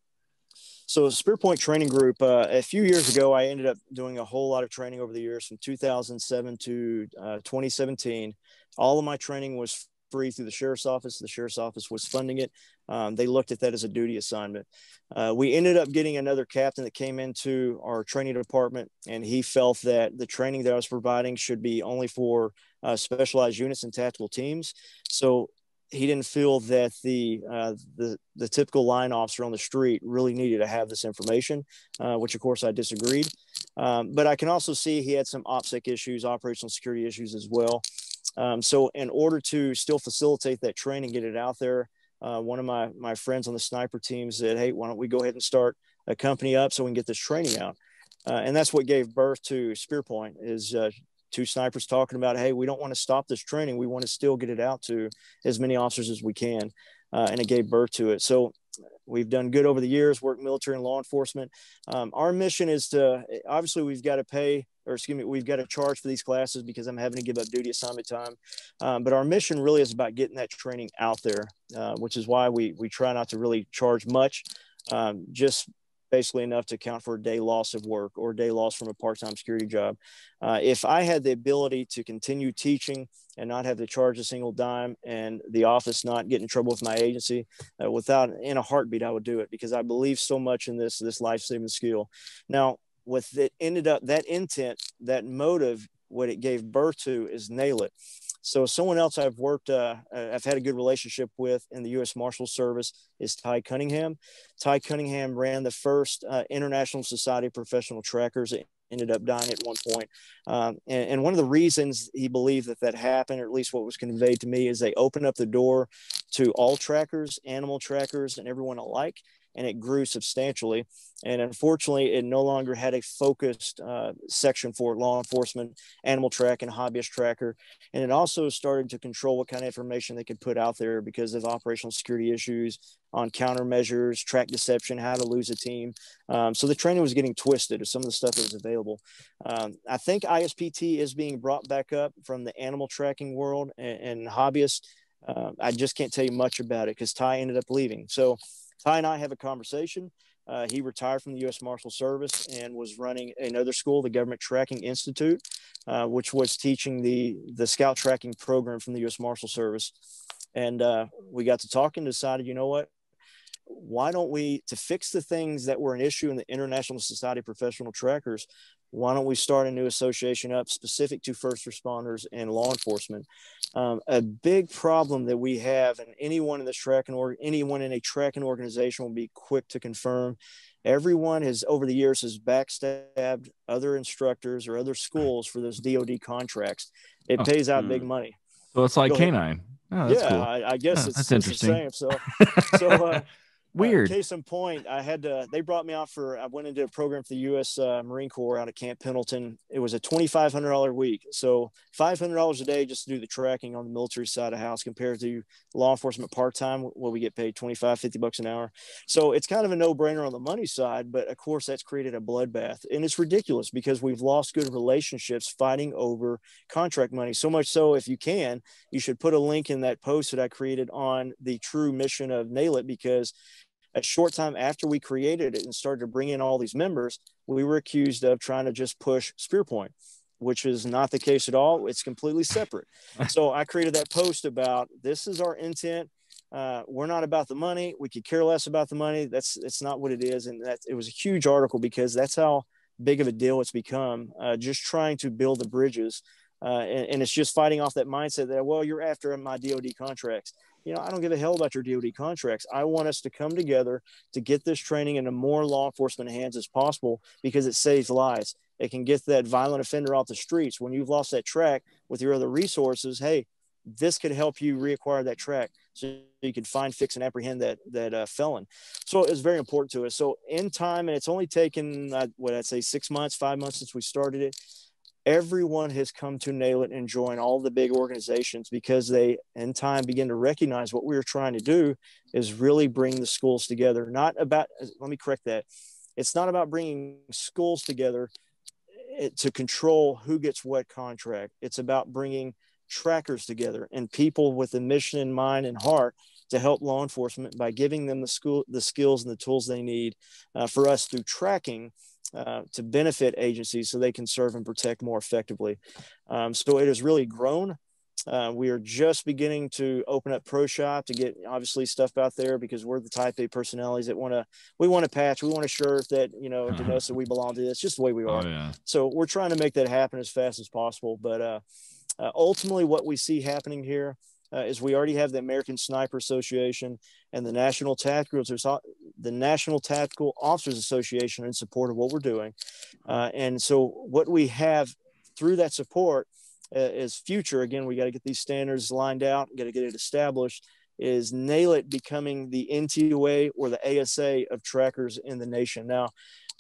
So Spear Point Training Group, a few years ago, I ended up doing a whole lot of training over the years from 2007 to 2017. All of my training was free through the Sheriff's Office. The Sheriff's Office was funding it. They looked at that as a duty assignment. We ended up getting another captain that came into our training department, and he felt that the training that I was providing should be only for specialized units and tactical teams. So he didn't feel that the typical line officer on the street really needed to have this information, which of course I disagreed. But I can also see he had some OPSEC issues, operational security issues as well. So in order to still facilitate that training, get it out there, one of my friends on the sniper team said, hey, why don't we go ahead and start a company up so we can get this training out? And that's what gave birth to Spear Point, is two snipers talking about, hey, we don't want to stop this training. We want to still get it out to as many officers as we can. And it gave birth to it. So we've done good over the years, worked military and law enforcement. Our mission is to, obviously we've got to charge for these classes because I'm having to give up duty assignment time. But our mission really is about getting that training out there, which is why we try not to really charge much, just basically enough to account for a day loss of work or a day loss from a part-time security job. If I had the ability to continue teaching and not have to charge a single dime and the office not get in trouble with my agency, in a heartbeat, I would do it, because I believe so much in this life-saving skill. Now, with it ended up, that intent, that motive, what it gave birth to is Nail It. So someone else I've had a good relationship with in the U.S. Marshal Service is Ty Cunningham. Ty Cunningham ran the first International Society of Professional Trackers. It ended up dying at one point. And one of the reasons he believed that happened, or at least what was conveyed to me, is they opened up the door to all trackers, animal trackers, and everyone alike. And it grew substantially. And unfortunately, it no longer had a focused section for law enforcement, animal tracking, hobbyist tracker. And it also started to control what kind of information they could put out there because of operational security issues on countermeasures, track deception, how to lose a team. So the training was getting twisted of some of the stuff that was available. I think ISPT is being brought back up from the animal tracking world and hobbyists. I just can't tell you much about it because Ty ended up leaving. So Ty and I have a conversation. He retired from the U.S. Marshal Service and was running another school, the Government Tracking Institute, which was teaching the scout tracking program from the U.S. Marshal Service. And we got to talk and decided, you know what, why don't we, to fix the things that were an issue in the International Society of Professional Trackers, why don't we start a new association up specific to first responders and law enforcement? A big problem that we have, and anyone in this tracking or anyone in a tracking organization will be quick to confirm, everyone has over the years has backstabbed other instructors or other schools for those DoD contracts. It pays out big money. So it's like Canine. Oh, that's cool. I guess that's interesting. It's the same. So Weird. Case in point, they brought me out I went into a program for the U.S. Marine Corps out at Camp Pendleton. It was a $2,500 week. So $500 a day just to do the tracking on the military side of the house compared to law enforcement part-time, where we get paid $25-50 an hour. So it's kind of a no-brainer on the money side, but of course that's created a bloodbath. And it's ridiculous because we've lost good relationships fighting over contract money. So much so, if you should put a link in that post that I created on the true mission of Nail It, because a short time after we created it and started to bring in all these members, we were accused of trying to just push Spear Point, which is not the case at all. It's completely separate. So I created that post about, this is our intent. We're not about the money. We could care less about the money. It's not what it is. And it was a huge article because that's how big of a deal it's become, just trying to build the bridges. And it's just fighting off that mindset that, well, you're after my DoD contracts. I don't give a hell about your DoD contracts. I want us to come together to get this training into more law enforcement hands as possible, because it saves lives. It can get that violent offender off the streets. When you've lost that track with your other resources, hey, this could help you reacquire that track so you can find, fix, and apprehend that felon. So it's very important to us. So in time, and it's only taken, 6 months, 5 months since we started it, everyone has come to Nail It and join all the big organizations, because they in time begin to recognize what we were trying to do is really bring the schools together. Let me correct that. It's not about bringing schools together to control who gets what contract. It's about bringing trackers together and people with a mission in mind and heart to help law enforcement by giving them the skills and the tools they need for us through tracking to benefit agencies so they can serve and protect more effectively. So it has really grown. We are just beginning to open up Pro Shop to get obviously stuff out there, because we're the type A personalities that want to patch. We want a shirt that, denotes that we belong to. It's just the way we are. Oh, yeah. So we're trying to make that happen as fast as possible. But ultimately what we see happening here is we already have the American Sniper Association and the National Task Groups. the National Tactical Officers Association in support of what we're doing. And so what we have through that support is future, again, we got to get these standards lined out, got to get it established, is NAILIT becoming the NTOA or the ASA of trackers in the nation. Now,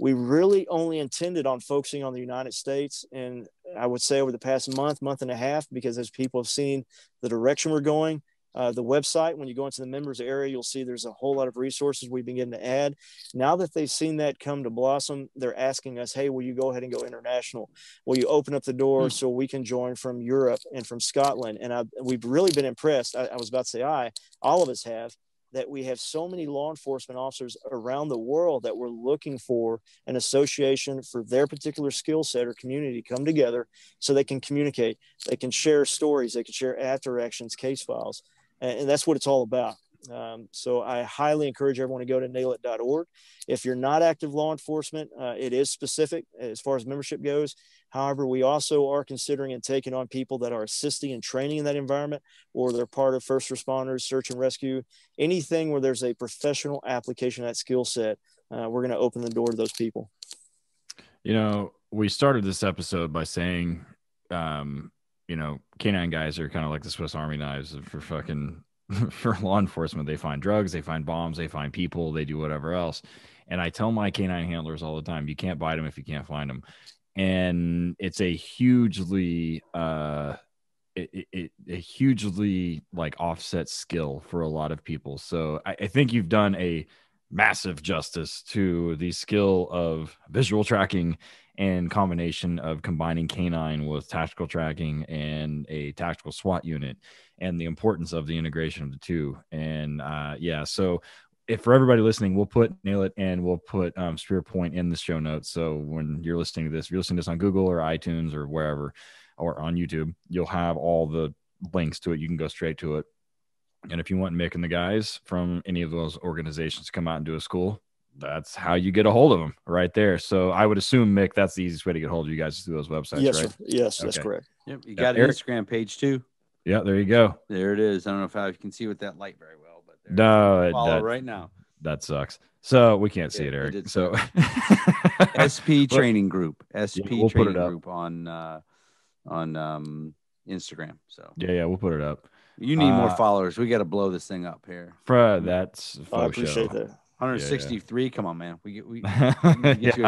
we really only intended on focusing on the United States. And I would say over the past month and a half, because as people have seen the direction we're going, the website, when you go into the members area, you'll see there's a whole lot of resources we've been getting to add. Now that they've seen that come to blossom, they're asking us, hey, will you go ahead and go international? Will you open up the door so we can join from Europe and from Scotland? And we've really been impressed. I was about to say all of us have, that we have so many law enforcement officers around the world that we're looking for an association for their particular skill set or community to come together so they can communicate, they can share stories, they can share after actions, case files. And that's what it's all about. So I highly encourage everyone to go to nailit.org. If you're not active law enforcement, it is specific as far as membership goes. However, we also are considering and taking on people that are assisting and training in that environment, or they're part of first responders, search and rescue, anything where there's a professional application of that skill set. We're going to open the door to those people. You know, we started this episode by saying, you know, canine guys are kind of like the Swiss Army knives for fucking for law enforcement. They find drugs, they find bombs, they find people, they do whatever else. And I tell my canine handlers all the time, you can't bite them if you can't find them. And it's a hugely a hugely like offset skill for a lot of people. So I think you've done a massive justice to the skill of visual tracking and combination of combining canine with tactical tracking and a tactical SWAT unit, and the importance of the integration of the two. And yeah, so if for everybody listening, we'll put NAILIT and we'll put Spear Point in the show notes. So when you're listening to this, if you're listening to this on Google or iTunes or wherever, or on YouTube, you'll have all the links to it. You can go straight to it. And if you want Mick and the guys from any of those organizations to come out and do a school, that's how you get a hold of them right there. So I would assume, Mick, that's the easiest way to get a hold of you guys through those websites, yes, right? Sir. Yes, that's correct. Yep, you got an Eric? Instagram page too. Yeah, there you go. There it is. I don't know if you can see with that light very well, but there No, follow right now. That sucks. So we can't see it, Eric. So SP Training Group, SP we'll Training Group on Instagram. So yeah, we'll put it up. You need more followers. We got to blow this thing up here. That's I appreciate that. 163. Yeah. Come on, man. We get you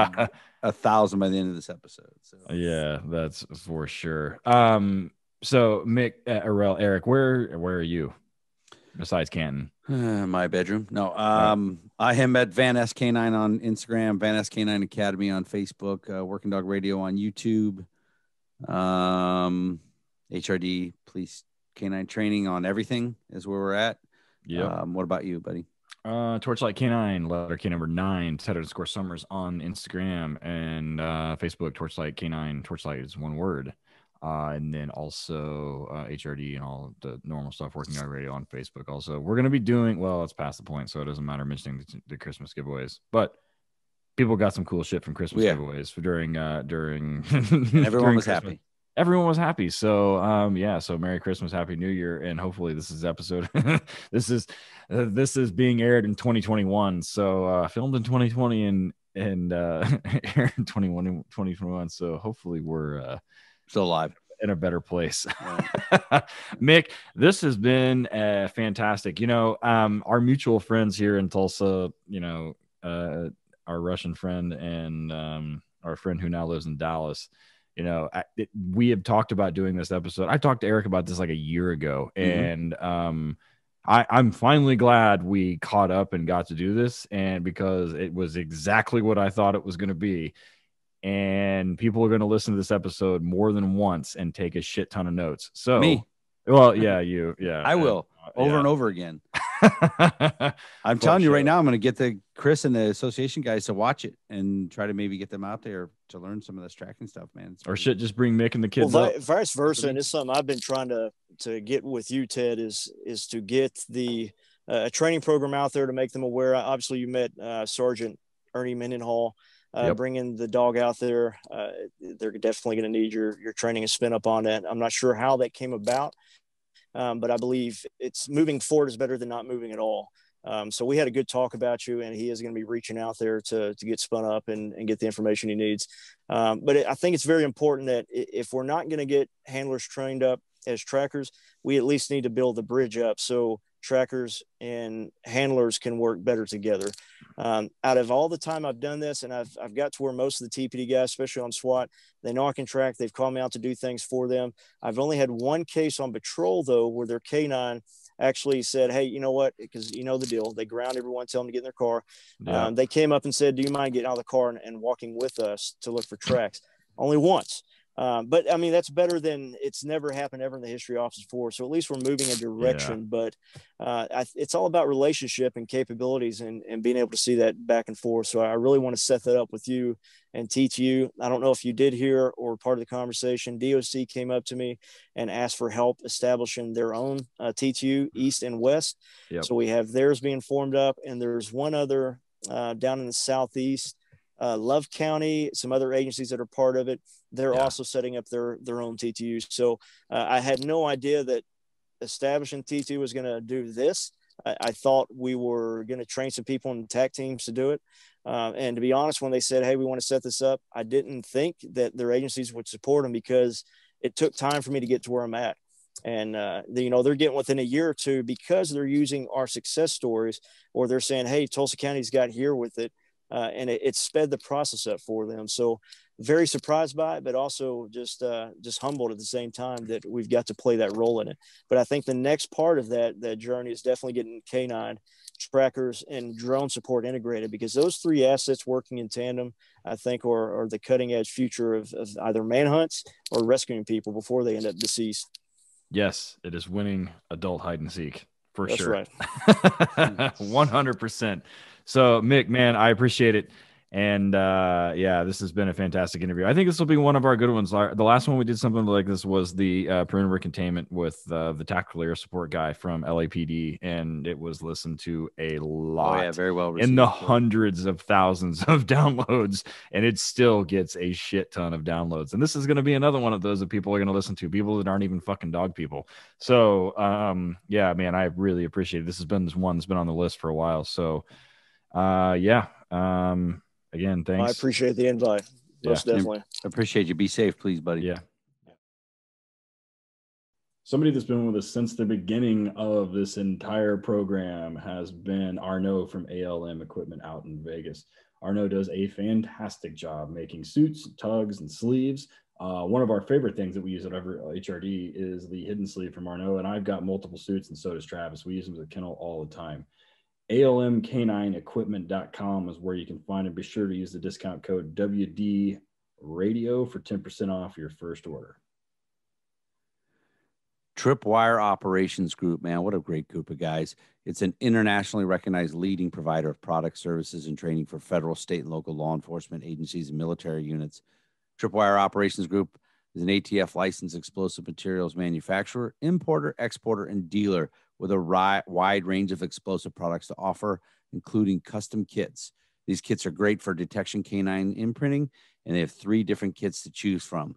1,000 by the end of this episode. So yeah, that's for sure. So Mick, Eric, where are you besides Canton? My bedroom. No. I am at Van S K9 on Instagram, Van S K9 Academy on Facebook, Working Dog Radio on YouTube, HRD Police Canine Training on everything is where we're at. Yeah. What about you, buddy? Torchlight Canine, letter K number 9, _Summers on Instagram and Facebook. Torchlight Canine. Torchlight is one word. And then also HRD and all the normal stuff, Working Dog Radio on Facebook. Also, we're going to be doing, well, it's past the point, so it doesn't matter mentioning the Christmas giveaways. But people got some cool shit from Christmas giveaways during and everyone was Christmas. happy. Everyone was happy. So so Merry Christmas, Happy New Year, and hopefully this is episode this is being aired in 2021. So filmed in 2020 and aired in 2021. So hopefully we're still alive in a better place. Mick, this has been fantastic. You know, our mutual friends here in Tulsa, you know, our Russian friend and our friend who now lives in Dallas, you know, we have talked about doing this episode. I talked to Eric about this like a year ago, and I'm finally glad we caught up and got to do this, and because it was exactly what I thought it was going to be. And people are going to listen to this episode more than once and take a shit ton of notes. So me, well, yeah, you, yeah, I will over and over again. I'm telling you right now, I'm going to get the Chris and the association guys to watch it and try to maybe get them out there to learn some of this tracking stuff, man. Or shit, just bring Mick and the kids up. Vice versa, and it's something I've been trying to get with you, Ted, is to get the a training program out there to make them aware. Obviously, you met Sergeant Ernie Mendenhall. Bringing the dog out there, they're definitely going to need your training and spin up on that. I'm not sure how that came about, but I believe it's moving forward is better than not moving at all. So we had a good talk about you, and he is going to be reaching out there to get spun up and get the information he needs. But I think it's very important that if we're not going to get handlers trained up as trackers, we at least need to build the bridge up so trackers and handlers can work better together. Out of all the time I've done this, and I've got to where most of the TPD guys, especially on SWAT, they know I can track. They've called me out to do things for them. I've only had one case on patrol, though, where their K9 actually said, hey, you know what? Because you know the deal. They ground everyone, tell them to get in their car. Yeah. They came up and said, do you mind getting out of the car and walking with us to look for tracks? Only once. But I mean, that's better than it's never happened ever in the history of Office 4. So at least we're moving a direction, but it's all about relationship and capabilities and being able to see that back and forth. So I really want to set that up with you and teach you. I don't know if you did hear or part of the conversation, DOC came up to me and asked for help establishing their own TTU East and West. Yep. So we have theirs being formed up, and there's one other down in the Southeast, Love County, some other agencies that are part of it. They're also setting up their own TTUs. So I had no idea that establishing TTU was going to do this. I thought we were going to train some people in TAC teams to do it. And to be honest, when they said, hey, we want to set this up, I didn't think that their agencies would support them because it took time for me to get to where I'm at. And, they're getting within a year or two because they're using our success stories, or they're saying, hey, Tulsa County's got here with it. And it sped the process up for them. So very surprised by it, but also just humbled at the same time that we've got to play that role in it. But I think the next part of that journey is definitely getting K9 trackers and drone support integrated, because those three assets working in tandem, I think, are the cutting edge future of either manhunts or rescuing people before they end up deceased. Yes, it is winning adult hide and seek for That's sure. Right. 100%. So Mick, man, I appreciate it. And this has been a fantastic interview. I think this will be one of our good ones. The last one we did something like this was the perimeter containment with the tactical air support guy from LAPD, and it was listened to a lot. Oh, yeah, very well received. In the hundreds of thousands of downloads, and it still gets a shit ton of downloads. And this is going to be another one of those that people are going to listen to, people that aren't even fucking dog people. So man, I really appreciate it. This has been one that's been on the list for a while. So again, thanks. I appreciate the invite. Most definitely. Appreciate you. Be safe, please, buddy. Yeah. Somebody that's been with us since the beginning of this entire program has been Arnaud from ALM Equipment out in Vegas. Arnaud does a fantastic job making suits, tugs, and sleeves. One of our favorite things that we use at HRD is the hidden sleeve from Arnaud, and I've got multiple suits, and so does Travis. We use them as a kennel all the time. ALMK9equipment.com is where you can find it. Be sure to use the discount code WD Radio for 10% off your first order. Tripwire Operations Group, man, what a great group of guys. It's an internationally recognized leading provider of products, services, and training for federal, state, and local law enforcement agencies and military units. Tripwire Operations Group is an ATF licensed explosive materials manufacturer, importer, exporter, and dealer with a wide range of explosive products to offer, including custom kits. These kits are great for detection canine imprinting, and they have 3 different kits to choose from.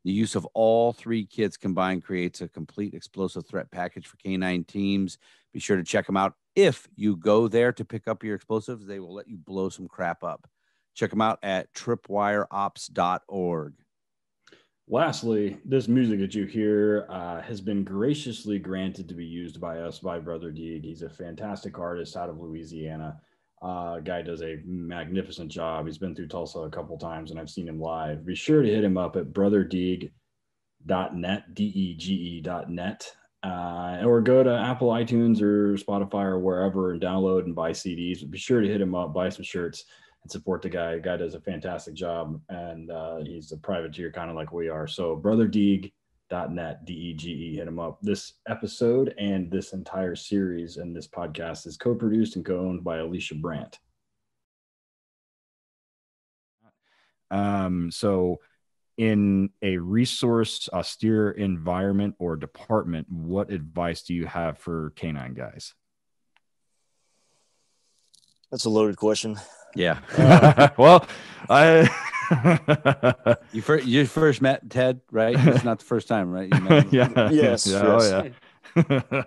The use of all 3 kits combined creates a complete explosive threat package for canine teams. Be sure to check them out. If you go there to pick up your explosives, they will let you blow some crap up. Check them out at tripwireops.org. Lastly, this music that you hear has been graciously granted to be used by us by Brother Deeg. He's a fantastic artist out of Louisiana. Guy does a magnificent job. He's been through Tulsa a couple times, and I've seen him live. Be sure to hit him up at brotherdeeg.net, DEGE.net, or go to Apple iTunes or Spotify or wherever and download and buy CDs. But be sure to hit him up, buy some shirts, and support the guy. The guy does a fantastic job, and he's a privateer kind of like we are. So brotherdeeg.net, DEGE, hit him up. This episode and this entire series and this podcast is co-produced and co-owned by Alicia Brandt. So in a resource austere environment or department, what advice do you have for canine guys? That's a loaded question. Yeah. Well, you first met Ted, right? It's not the first time, right? You met him. Yeah. Yes. Yeah, yes. Oh, yeah.